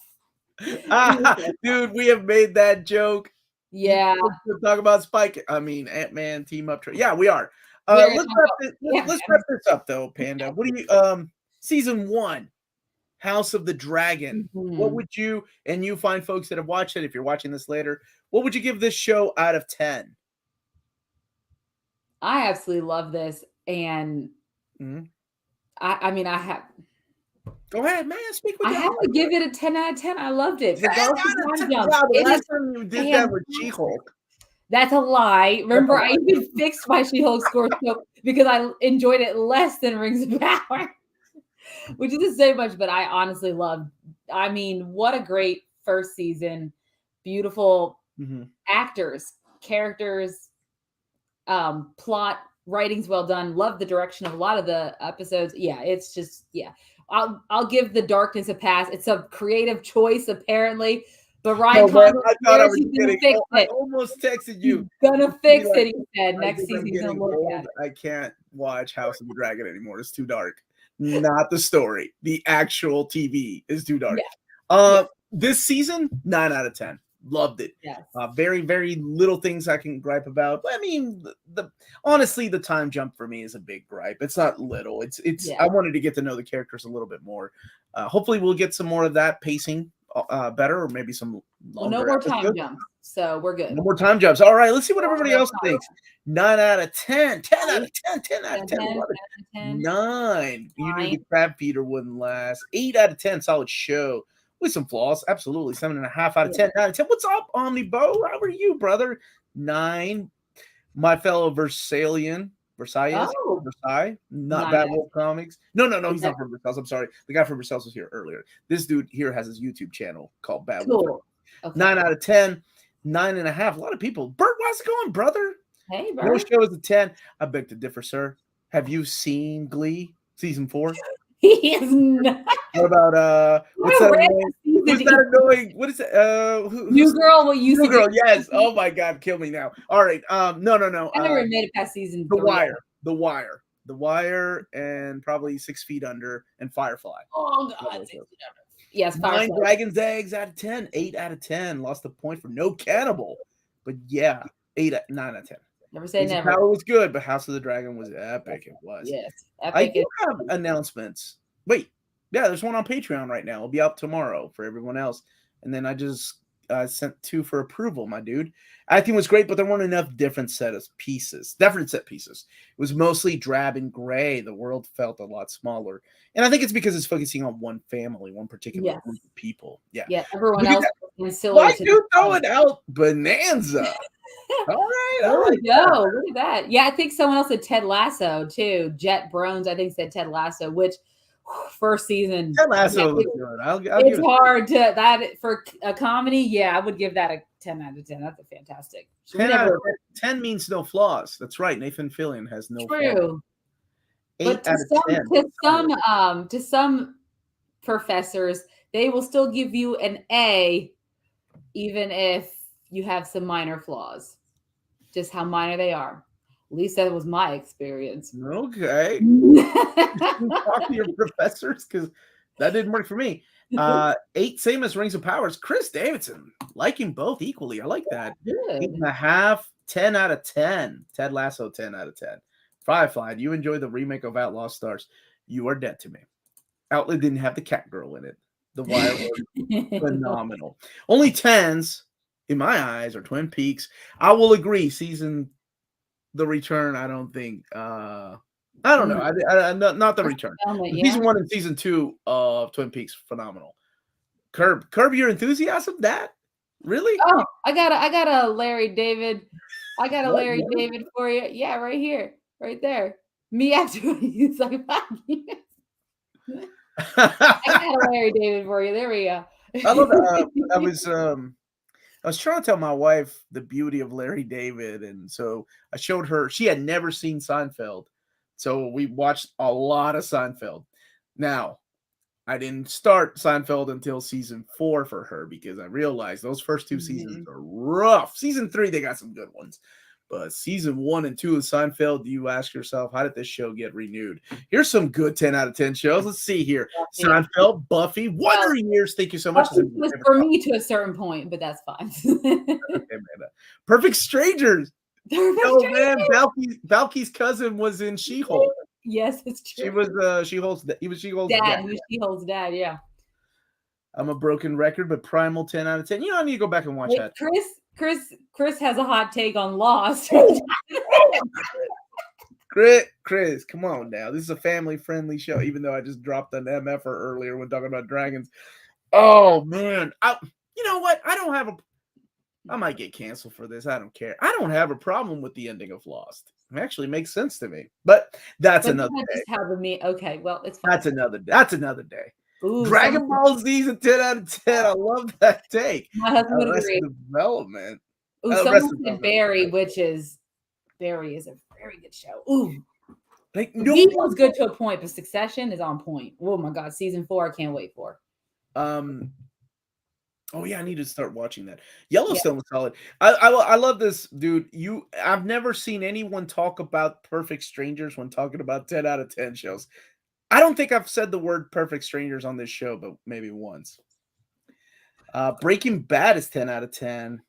Dude, we have made that joke. Yeah. We'll talk about Spike. I mean, Ant-Man team up. Yeah, we are. We're Let's wrap this up, though, Panda. What do you? Season 1, House of the Dragon. What would you, and you find folks that have watched it, if you're watching this later, what would you give this show out of 10? I absolutely love this, and I mean, I have. Go ahead, man. Speak with I you. have to give it a 10 out of 10. I loved it. 10 out of 10. Wow, the last time you did that with She-Hulk. That's a lie. Remember, I even fixed my She-Hulk score because I enjoyed it less than Rings of Power, which isn't so much, but I honestly loved. I mean, what a great first season. Beautiful actors, characters, plot, writing's well done. Love the direction of a lot of the episodes. Yeah, it's just, yeah. I'll give the darkness a pass. It's a creative choice, apparently. But Ryan Condon, I thought I was kidding. I almost texted you. He's gonna fix it, he said. Next season, he's gonna look at it. I can't watch House of the Dragon anymore. It's too dark. Not the story. The actual TV is too dark. Yeah. This season, 9 out of 10. Loved it. Yes. Very, very little things I can gripe about. I mean, honestly, the time jump for me is a big gripe. It's not little. It's. I wanted to get to know the characters a little bit more. Hopefully, we'll get some more of that pacing better, or maybe some longer. No more time jumps, so we're good. No more time jumps. All right, let's see what everybody else thinks. 9 out of 10. 10 out of 10. 10 out of 10. 9. You knew the crab feeder wouldn't last. 8 out of 10. Solid show. With some flaws, absolutely. 7.5 out of 10. 9 out of 10. What's up, Omnibo? How are you, brother? 9. My fellow Versailles. Versailles, not Bad Wolf Comics. No, he's not from Versailles. I'm sorry. The guy from Versailles was here earlier. This dude here has his YouTube channel called Bad Wolf. Okay. 9 out of 10. 9.5. A lot of people. Bert, how's it going, brother? Hey, Bert. No show is a 10. I beg to differ, sir. Have you seen Glee season 4? He is not. What about what's that annoying? Who's that annoying? What is it? New Girl? What you? New Girl? Yes. Oh my God, kill me now. All right. No. I never made it past season 3. The Wire, and probably 6 Feet Under, and Firefly. Oh God, 6 Feet Under. Yes, 9 Dragon's Eggs out of 10. 8 out of 10. Lost a point for No Cannibal, but yeah, 9 out of 10. Never say never. Power was good, but House of the Dragon was epic. It was. Yes. I do have announcements. Wait. Yeah, there's one on Patreon right now. It'll be out tomorrow for everyone else. And then I just sent 2 for approval, my dude. Acting was great, but there weren't enough different set pieces. It was mostly drab and gray. The world felt a lot smaller. And I think it's because it's focusing on one family, one particular group of people. Yeah. Yeah, everyone else is silly. Why do throw it out Bonanza? All right. Look at that. Yeah, I think someone else said Ted Lasso too. Jet Brones, I think, said Ted Lasso, which first season. Ted Lasso was good. I'll it's hard to that for a comedy. Yeah, I would give that a 10 out of 10. That's a fantastic. 10 out of 10 means no flaws. That's right. Nathan Fillion has no flaws. 8 out of 10. To some professors, they will still give you an A, even if you have some minor flaws. Just how minor they are. At least that was my experience. Okay. Talk to your professors, because that didn't work for me. 8, same as Rings of Powers. Chris Davidson, liking both equally. I like that. 8.5, 10 out of 10. Ted Lasso, 10 out of 10. Firefly, do you enjoy the remake of Outlaw Stars? You are dead to me. Outlet didn't have the cat girl in it. The Wire was phenomenal. Only 10s, in my eyes, are Twin Peaks. I will agree. The Return, I don't think. I don't know. Not The Return. Season 1 and season 2 of Twin Peaks, phenomenal. Curb Your Enthusiasm. That really? Oh, I got a Larry David. I got a Larry David for you. Yeah, right here, right there. Me after he's like 5 years. I got a Larry David for you. There we go. I love that. I was trying to tell my wife the beauty of Larry David, and so I showed her. She had never seen Seinfeld, so we watched a lot of Seinfeld. Now, I didn't start Seinfeld until season 4 for her because I realized those first 2 seasons are rough. Season 3, they got some good ones. But season 1 and 2 of Seinfeld, you ask yourself, how did this show get renewed? Here's some good 10 out of 10 shows. Let's see here. Seinfeld, Buffy, Wonder Years. Thank you so much. Buffy was for me to a certain point, but that's fine. Okay, man. Perfect Strangers. Oh man, Valky's cousin was in She-Hulk. Yes, it's true. He was She-Hulk's dad. He was She-Hulk's dad, yeah. I'm a broken record, but Primal 10 out of 10. I need to go back and watch that. Chris has a hot take on Lost. Chris, come on now. This is a family-friendly show, even though I just dropped an MFer earlier when talking about dragons. Oh man. You know what? I might get canceled for this. I don't care. I don't have a problem with the ending of Lost. It actually makes sense to me. But that's another day. Okay, well, it's fine. That's another day. Ooh, Dragon Ball Z's a 10 out of 10. I love that take. My husband would agree. Development. Ooh, someone said Barry, Barry is a very good show. Ooh. He was good to a point, but Succession is on point. Oh my God, season 4, I can't wait for. Oh yeah, I need to start watching that. Yellowstone was solid. I love this, dude. I've never seen anyone talk about Perfect Strangers when talking about 10 out of 10 shows. I don't think I've said the word Perfect Strangers on this show, but maybe once. Breaking Bad is 10 out of 10.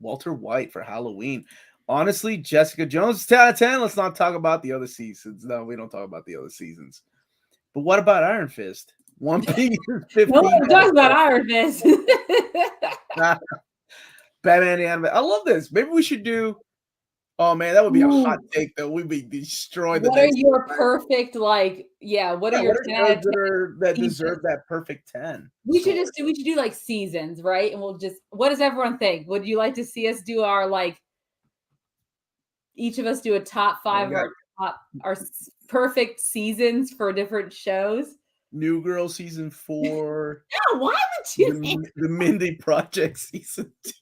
Walter White for Halloween. Honestly, Jessica Jones is 10 out of 10. Let's not talk about the other seasons. No, we don't talk about the other seasons. But what about Iron Fist? One Piece is 15. No one talks about Iron Fist. Batman the Animated. I love this. Maybe we should do. Oh man, that would be a hot take though. We'd be destroyed. What are your perfect What are your 10 that deserve that perfect 10? We should do like seasons, right? And we'll just. What does everyone think? Would you like to see us do our each of us do a top 5 of our perfect seasons for different shows? New Girl season 4. No, why would you? The Mindy Project season 2.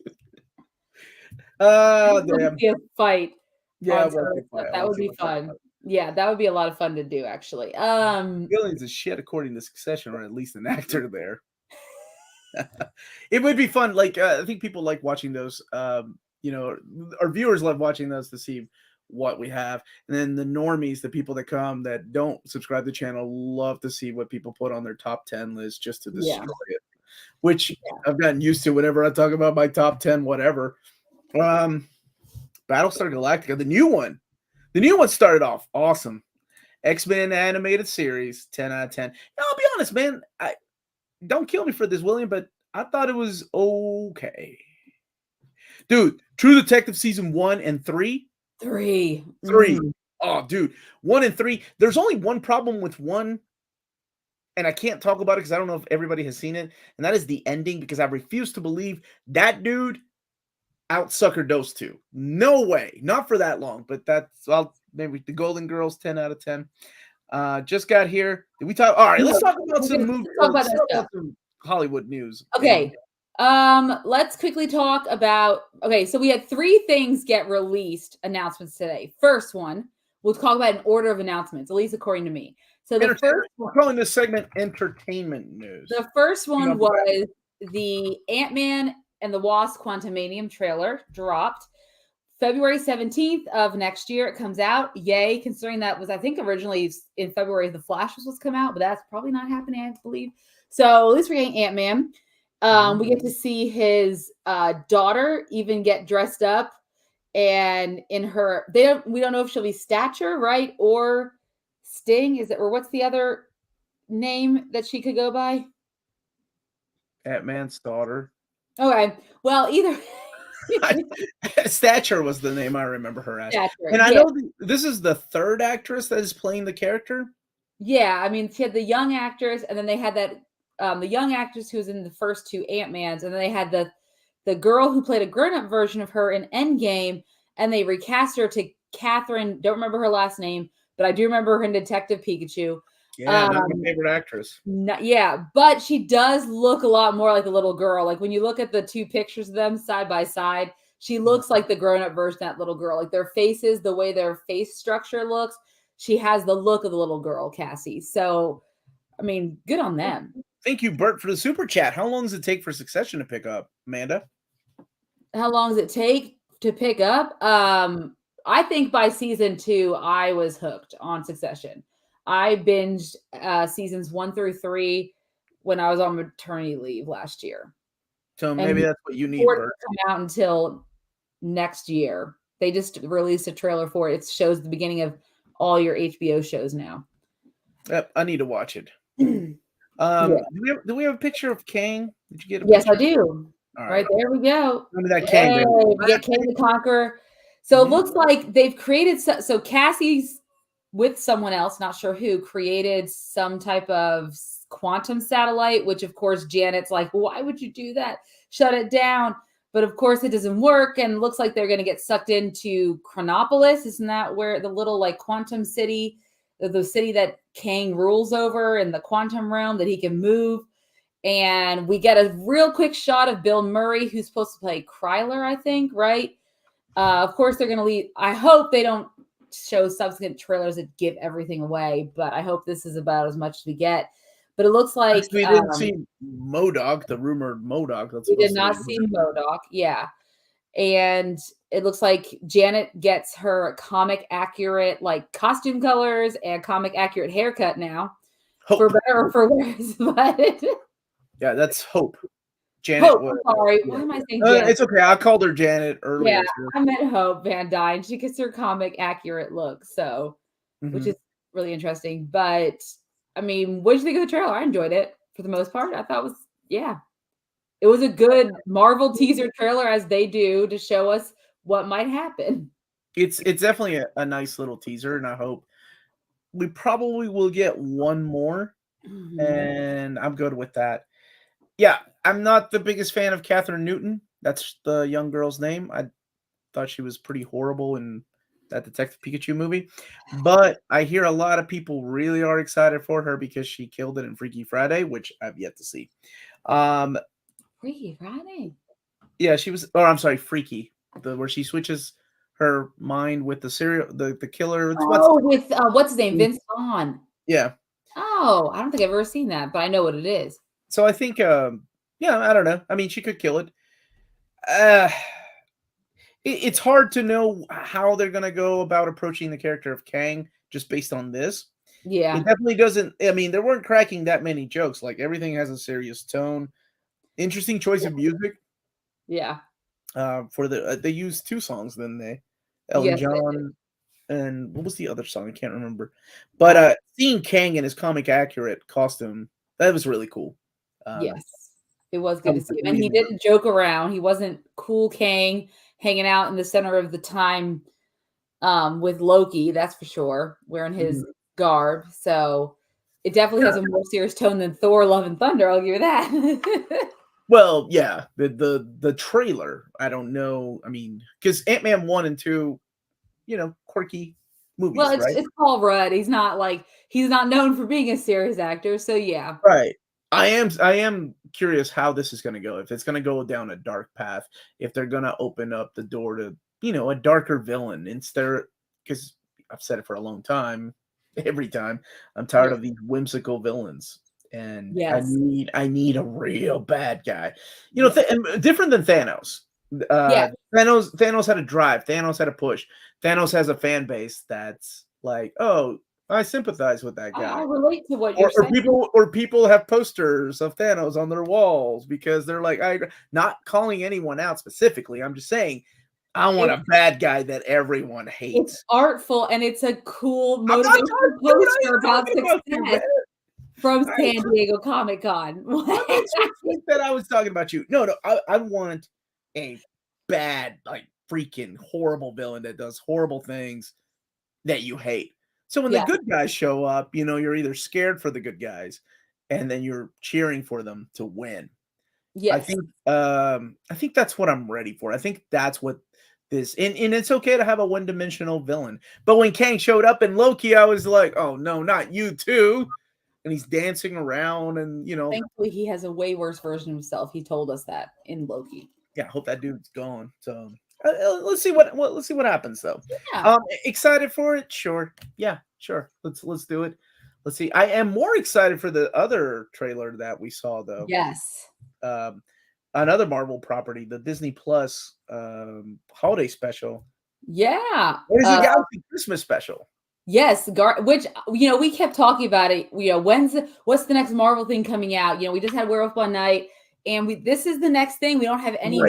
Oh, damn. Be a fight. Yeah, that would be fun. Yeah, that would be a lot of fun to do, actually. Billions of shit, according to Succession, or at least an actor there. It would be fun. I think people like watching those. Our viewers love watching those to see what we have, and then the normies, the people that come that don't subscribe to the channel, love to see what people put on their top 10 list just to destroy it, which I've gotten used to whenever I talk about my top 10 whatever. Battlestar Galactica, the new one started off awesome. X-Men animated series, 10 out of 10. Now, I'll be honest, man, don't kill me for this, William, but I thought it was okay. Dude, True Detective season 1 and 3. 3. Oh, dude, 1 and 3. There's only one problem with 1, and I can't talk about it because I don't know if everybody has seen it, and that is the ending, because I refuse to believe that dude out-suckered those 2. No way. Not for that long, but maybe the Golden Girls, 10 out of 10. Just got here. Did we talk? All right, let's talk about some movies. Let's talk about some Hollywood news. Okay. Let's quickly talk about. Okay, so we had 3 things get released announcements today. First one, we'll talk about an order of announcements, at least according to me. So the first we're calling this segment entertainment news. The first one was the Ant-Man and the Wasp Quantumanium trailer dropped February 17th of next year. It comes out. Yay, considering that was, I think, originally in February the Flash was supposed to come out, but that's probably not happening, I believe. So at least we're getting Ant-Man. We get to see his daughter even get dressed up, and we don't know if she'll be Stature, right, or Sting. Or what's the other name that she could go by? Ant-Man's daughter. Okay, well, either Stature was the name I remember her as. And I know this is the 3rd actress that is playing the character. Yeah, I mean, she had the young actress, and then they had that the young actress who was in the first 2 Ant-Mans, and then they had the girl who played a grown-up version of her in Endgame, and they recast her to Catherine. Don't remember her last name, but I do remember her in Detective Pikachu. Yeah, not my favorite actress. But she does look a lot more like a little girl. Like when you look at the 2 pictures of them side by side, she looks like the grown-up version of that little girl. Like their faces, the way their face structure looks, she has the look of the little girl, Cassie. So I mean, good on them. Thank you, Bert, for the super chat. How long does it take for Succession to pick up, Amanda? How long does it take to pick up? I think by season 2, I was hooked on Succession. I binged seasons 1 through 3 when I was on maternity leave last year. So And maybe that's what you need, before it Bert. doesn't come out until next year. They just released a trailer for it. It shows the beginning of all your HBO shows now. Yep, I need to watch it. Yeah. Do we have a picture of Kang? Did you get a Yes, picture? I do. All Right there we go. Remember that Kang, Hey, baby. we get Kang the Conqueror. So it looks like they've created so Cassie's with someone else, not sure who, created some type of quantum satellite, which of course Janet's like, why would you do that? Shut it down. But of course it doesn't work, and it looks like they're going to get sucked into Chronopolis. Isn't that where the little like quantum city, the city that Kang rules over in the quantum realm that he can move? And we get a real quick shot of Bill Murray, who's supposed to play Kryler, I think, right? Of course, they're going to leave. I hope they don't show subsequent trailers that give everything away, but I hope this is about as much as we get. But it looks like we didn't see MODOK, the rumored MODOK. We did not see MODOK, yeah. And it looks like Janet gets her comic accurate, like costume colors and comic accurate haircut now, for better or for worse. But yeah, that's Hope. Janet. Hope, I'm sorry. Why am I saying Janet? It's okay. I called her Janet earlier. Yeah, I meant Hope Van Dyne. She gets her comic accurate look, so which is really interesting. But I mean, what did you think of the trailer? I enjoyed it for the most part. I thought it was a good Marvel teaser trailer, as they do, to show us what might happen. It's definitely a nice little teaser, and I hope we probably will get one more, and I'm good with that. Yeah, I'm not the biggest fan of Catherine Newton. That's the young girl's name. I thought she was pretty horrible in that Detective Pikachu movie. But I hear a lot of people really are excited for her because she killed it in Freaky Friday, which I've yet to see. Freaky Friday? Yeah, she was, I'm sorry, Freaky. Where she switches her mind with the killer. What's his name? Vince Vaughn. Yeah. Oh, I don't think I've ever seen that, but I know what it is. So I think, I don't know. I mean, she could kill it. It's hard to know how they're going to go about approaching the character of Kang just based on this. Yeah. It definitely doesn't. I mean, they weren't cracking that many jokes. Like, everything has a serious tone. Interesting choice of music. Yeah. For they used 2 songs, then they Elton John and what was the other song? I can't remember. But seeing Kang in his comic accurate costume, that was really cool. Yes, it was good to see him. And he didn't joke around. He wasn't cool Kang hanging out in the center of the time with Loki, that's for sure, wearing his garb. So it definitely has a more serious tone than Thor: Love and Thunder. I'll give you that. Well, yeah, the trailer, I don't know. I mean, because Ant-Man 1 and 2, quirky movies, well, right? It's Paul Rudd. He's not known for being a serious actor. So yeah. Right. I am curious how this is going to go. If it's going to go down a dark path, if they're going to open up the door to, a darker villain instead, because I've said it for a long time, every time, I'm tired of these whimsical villains. And I need a real bad guy, different than Thanos. Thanos had a drive. Thanos had a push. Thanos has a fan base that's like, oh, I sympathize with that guy. I relate to what you're saying. People have posters of Thanos on their walls because they're like, not calling anyone out specifically. I'm just saying, I want a bad guy that everyone hates. It's artful, and it's a cool motivational poster about success from San Diego Comic-Con. That I was talking about you. No, I want a bad, like, freaking horrible villain that does horrible things that you hate. So when the good guys show up, you're either scared for the good guys and then you're cheering for them to win. Yes. I think that's what I'm ready for. I think that's what this, and it's okay to have a one-dimensional villain. But when Kang showed up in Loki, I was like, oh no, not you too. And he's dancing around and, Thankfully he has a way worse version of himself. He told us that in Loki. Yeah, I hope that dude's gone. So let's see what happens though. Yeah. Excited for it? Sure. Yeah, sure. Let's do it. let's see. I am more excited for the other trailer that we saw, though. Yes. Another Marvel property, the Disney Plus holiday special. Yeah. What is the Galaxy Christmas special? Yes, which we kept talking about it. What's the next Marvel thing coming out? We just had Werewolf by Night, and this is the next thing. We don't have any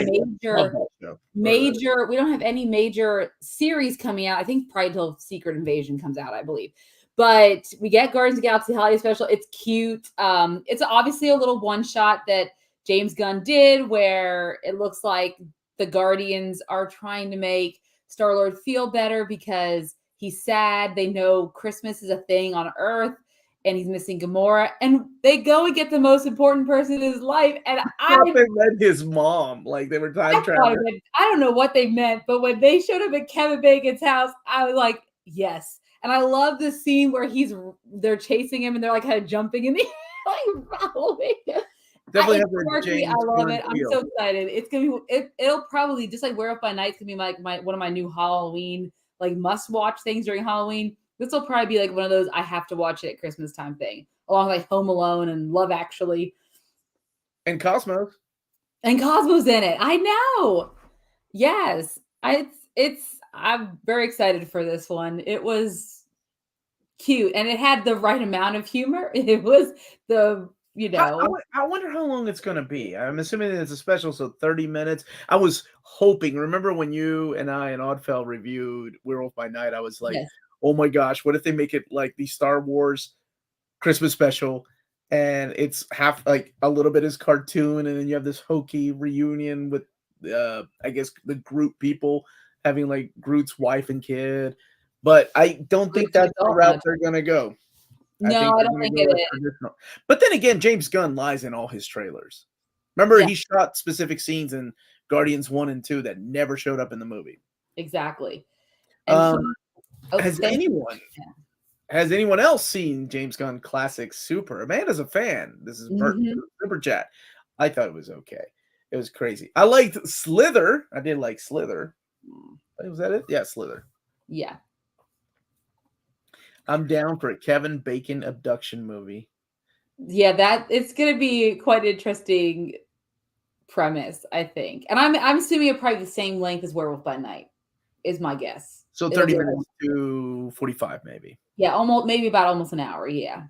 major. We don't have any major series coming out. I think probably until Secret Invasion comes out, I believe. But we get Guardians of the Galaxy holiday special. It's cute. It's obviously a little one shot that James Gunn did, where it looks like the Guardians are trying to make Star-Lord feel better because he's sad. They know Christmas is a thing on Earth, and he's missing Gamora. And they go and get the most important person in his life. And I they met his mom, like they were time traveling. I don't know what they meant, but when they showed up at Kevin Bacon's house, I was like, yes. And I love the scene where they're chasing him and they're like kind of jumping in the like following. Definitely I love it. I'm so excited. It's gonna be. It'll probably just like Werewolf by Night. It's gonna be like one of my new Halloween like must watch things during Halloween. This will probably be like one of those I have to watch it at Christmas time thing, along with like Home Alone and Love Actually, and Cosmos. And Cosmos in it. I know. Yes, I'm very excited for this one. It was cute and it had the right amount of humor. It was I wonder how long it's going to be. I'm assuming it's a special, so 30 minutes. I was hoping, remember when you and I and Oddfell reviewed Werewolf by Night, I was like, yes. Oh my gosh, what if they make it like the Star Wars Christmas special and it's half like a little bit is cartoon and then you have this hokey reunion with I guess the Groot people having like Groot's wife and kid. But I don't think that's the route they're going to go. I don't think it is. But then again, James Gunn lies in all his trailers. Remember, he shot specific scenes in Guardians 1 and 2 that never showed up in the movie. Exactly. Has anyone else seen James Gunn classic Super? Amanda's a fan. This is Super Chat. I thought it was okay. It was crazy. I liked Slither. I did like Slither. Was that it? Yeah, Slither. Yeah. I'm down for a Kevin Bacon abduction movie. Yeah, it's going to be quite an interesting premise, I think. And I'm assuming it probably the same length as Werewolf by Night is my guess. So 30 minutes to 45 maybe. Yeah, almost an hour, yeah.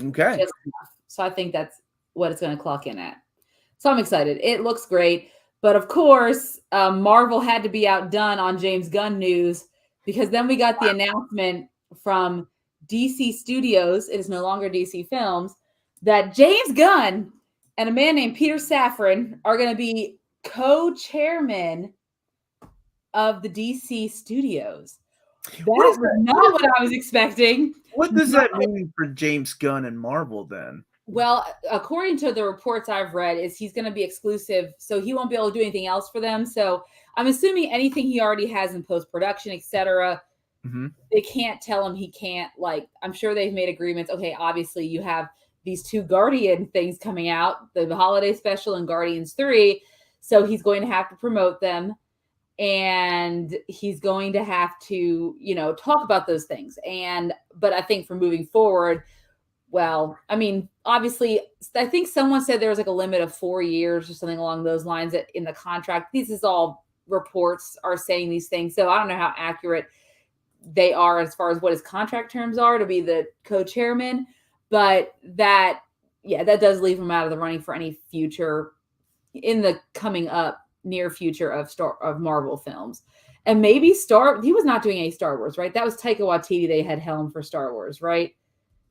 Okay. So I think that's what it's going to clock in at. So I'm excited. It looks great. But of course, Marvel had to be outdone on James Gunn news because then we got the announcement from DC Studios, it is no longer DC Films, that James Gunn and a man named Peter Safran are going to be co-chairmen of the DC Studios. That was not what I was expecting. What does that mean for James Gunn and Marvel then? Well, according to the reports I've read, is he's going to be exclusive, so he won't be able to do anything else for them. So I'm assuming anything he already has in post-production, etc., they can't tell him he can't, like, I'm sure they've made agreements. Okay, obviously you have these two Guardian things coming out, the holiday special and Guardians 3. So he's going to have to promote them and he's going to have to, talk about those things. But I think for moving forward, well, I mean, obviously, I think someone said there was like a limit of 4 years or something along those lines in the contract. These is all reports are saying these things. So I don't know how accurate they are as far as what his contract terms are to be the co-chairman, but that does leave him out of the running for any future in the coming up near future of Marvel films. And maybe he was not doing any Star Wars, right? That was Taika Waititi they had helmed for Star Wars, right?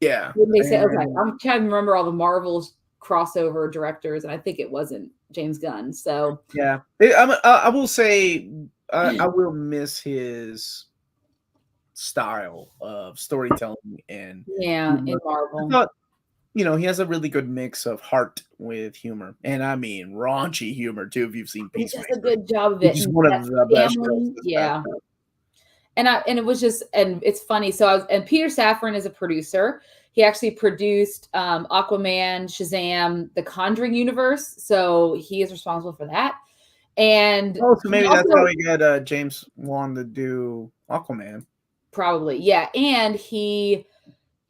Yeah. They said, okay, I'm trying to remember all the Marvel crossover directors, and I think it wasn't James Gunn. So yeah, I will say I will miss his style of storytelling and in Marvel. I thought, he has a really good mix of heart with humor, and I mean raunchy humor too. If you've seen Peacemaker, he does a good job of it. He's one of the best shows. Yeah. And it was just, and it's funny. So Peter Safran is a producer. He actually produced Aquaman, Shazam, the Conjuring universe. So he is responsible for that. And so maybe that's how he got James Wan to do Aquaman. Probably, yeah. And he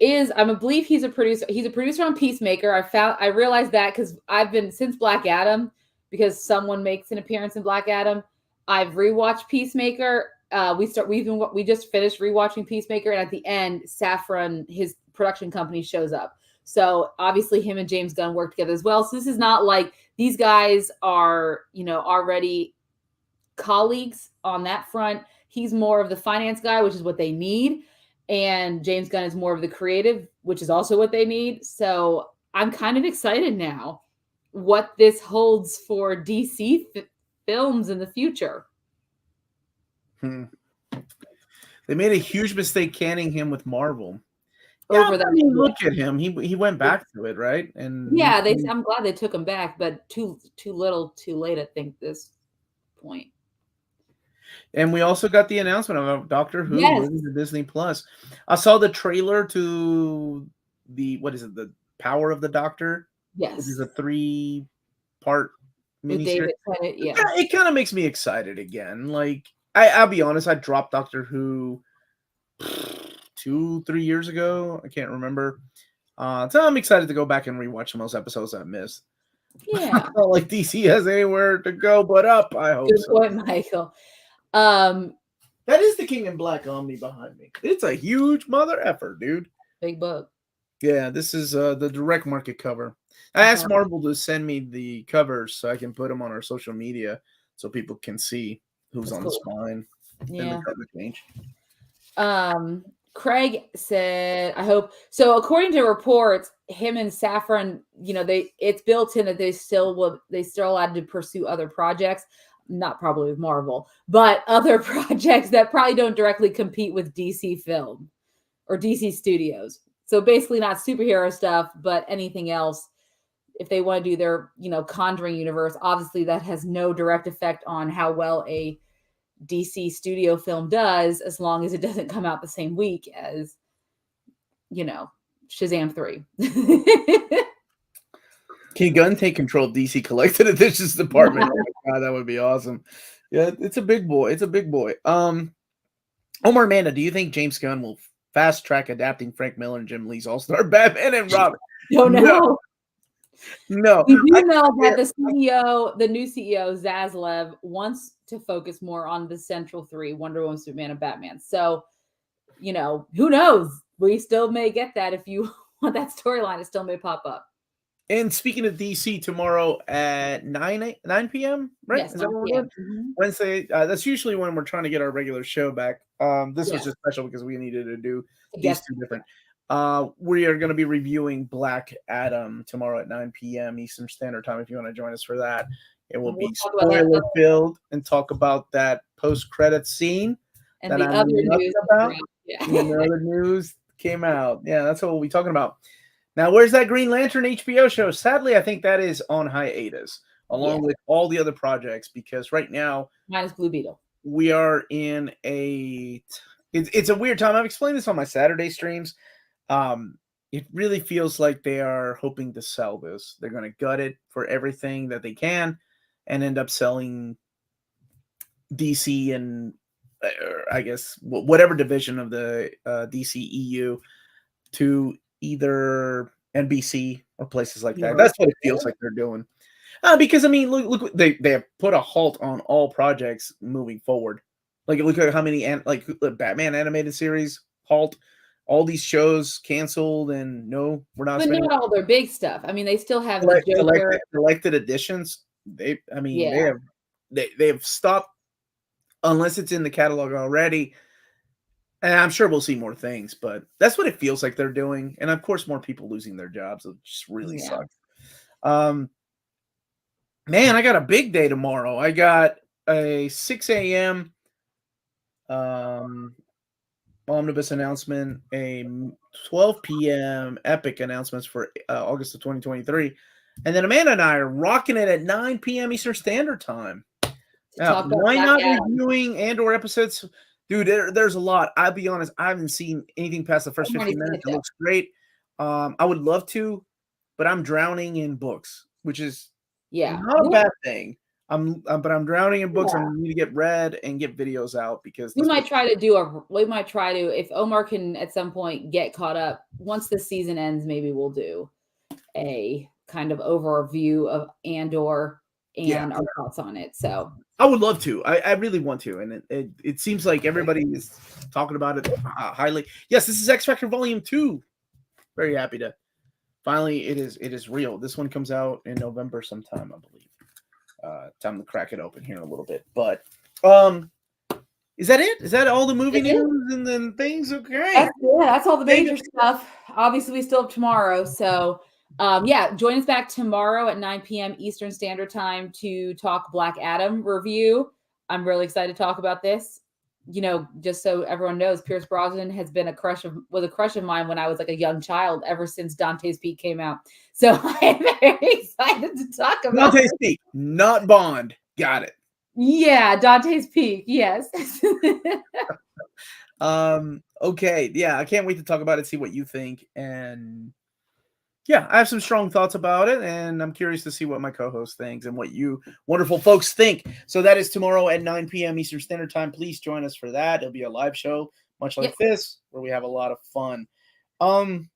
I believe he's a producer. He's a producer on Peacemaker. I realized that because I've been since Black Adam, because someone makes an appearance in Black Adam. I've rewatched Peacemaker. We just finished rewatching Peacemaker, and at the end, Saffron, his production company, shows up. So obviously, him and James Gunn work together as well. So this is not like these guys are, already colleagues on that front. He's more of the finance guy, which is what they need. And James Gunn is more of the creative, which is also what they need. So I'm kind of excited now what this holds for DC films in the future. They made a huge mistake canning him with Marvel. Over that, look at him. He went back to it, right? And yeah, I'm glad they took him back, but too little, too late. I think this point. And we also got the announcement of Doctor Who moving to Disney Plus. I saw the trailer to the The Power of the Doctor. Yes, which is a 3-part miniseries. Yeah, it kind of makes me excited again. Like I'll be honest, I dropped Doctor Who 2-3 years ago. I can't remember. So I'm excited to go back and rewatch some of those episodes I missed. Yeah, not like DC has anywhere to go but up. I hope. Good point, Michael. That is the King in Black Omni behind me. It's a huge mother effort, dude. Big book. Yeah, this is the direct market cover. I asked Marvel to send me the covers so I can put them on our social media so people can see who's on the spine. Yeah. And the cover change. Craig said, I hope so. According to reports, him and Saffron, it's built in that they still allowed to pursue other projects. Not probably with Marvel, but other projects that probably don't directly compete with DC film or DC Studios. So basically not superhero stuff, but anything else. If they want to do their, Conjuring universe, obviously that has no direct effect on how well a DC studio film does, as long as it doesn't come out the same week as, Shazam 3. Can Gunn take control of DC Collected Editions department? Oh my God, that would be awesome. Yeah, it's a big boy. It's a big boy. Omar Amanda, do you think James Gunn will fast track adapting Frank Miller and Jim Lee's All-Star Batman and Robin? No. No. We do know that the new CEO, Zaslav, wants to focus more on the central 3, Wonder Woman, Superman, and Batman. So, who knows? We still may get that. If you want that storyline, it still may pop up. And speaking of DC, tomorrow at 9 p.m., right? Yes, is that what we're doing? Wednesday. That's usually when we're trying to get our regular show back. This was just special because we needed to do these two different. We are going to be reviewing Black Adam tomorrow at 9 p.m. Eastern Standard Time. If you want to join us for that, it will be spoiler filled and talk about that post-credit scene and the other news about. And the other news came out. Yeah, that's what we'll be talking about. Now, where's that Green Lantern HBO show? Sadly, I think that is on hiatus, along with all the other projects, because right now, minus Blue Beetle, we are in it's a weird time. I've explained this on my Saturday streams. It really feels like they are hoping to sell this. They're going to gut it for everything that they can and end up selling DC and I guess whatever division of the DC EU to either NBC or places like that. That's what it feels like they're doing. Because I mean, look, they have put a halt on all projects moving forward. Like look at how many the Batman animated series halt, all these shows canceled, and no, we're not. But not all their big stuff. I mean, they still have the Joker collected editions. They have stopped unless it's in the catalog already. And I'm sure we'll see more things, but that's what it feels like they're doing. And of course, more people losing their jobs. It just really sucks. Man, I got a big day tomorrow. I got a 6 a.m. Omnibus announcement, a 12 p.m. Epic announcements for August of 2023. And then Amanda and I are rocking it at 9 p.m. Eastern Standard Time. Now, why not reviewing and/or episodes? Dude, there's a lot. I'll be honest, I haven't seen anything past the first 15 minutes. It looks great. I would love to, but I'm drowning in books, which is not a bad thing. but I'm drowning in books. I need to get read and get videos out because we might try to if Omar can at some point get caught up once the season ends, maybe we'll do a kind of overview of Andor and our thoughts on it. So I would love to. I really want to, and it seems like everybody is talking about it highly. Yes, this is X Factor Volume 2. Very happy to finally it is real. This one comes out in November sometime, I believe. Time to crack it open here in a little bit. But is that it? Is that all the movie news and then things? Okay. That's all the major stuff. Obviously, we still have tomorrow. So join us back tomorrow at 9 p.m. Eastern Standard Time to talk Black Adam review. I'm really excited to talk about this. You know, just so everyone knows, Pierce Brosnan has been a crush of mine when I was like a young child ever since Dante's Peak came out. So I'm very excited to talk about Dante's Peak, not Bond. Got it. Yeah, Dante's Peak. Yes. Okay. Yeah, I can't wait to talk about it, see what you think. And yeah, I have some strong thoughts about it, and I'm curious to see what my co-host thinks and what you wonderful folks think. So that is tomorrow at 9 p.m. Eastern Standard Time. Please join us for that. It'll be a live show, much like this, where we have a lot of fun. Sign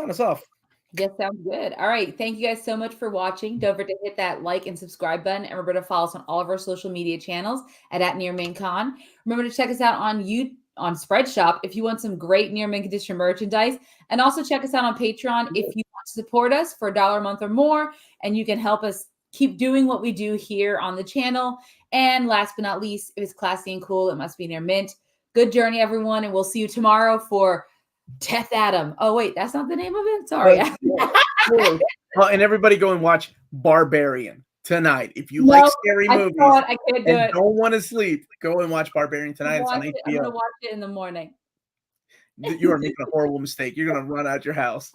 us off. Yes, sounds good. All right. Thank you guys so much for watching. Don't forget to hit that like and subscribe button. And remember to follow us on all of our social media channels at @NearMinCon. Remember to check us out on Spreadshop if you want some great Near Mint Condition merchandise. And also check us out on Patreon if you want to support us for $1 a month or more. And you can help us keep doing what we do here on the channel. And last but not least, if it's classy and cool, it must be Near Mint. Good journey, everyone. And we'll see you tomorrow for Teth Adam. Oh, wait, that's not the name of it? Sorry. And everybody go and watch Barbarian tonight. If you like scary movies I can't do it. Don't want to sleep, go and watch Barbarian tonight. It's on HBO. I'm going to watch it in the morning. You are making a horrible mistake. You're going to run out your house.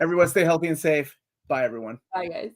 Everyone stay healthy and safe. Bye, everyone. Bye, guys.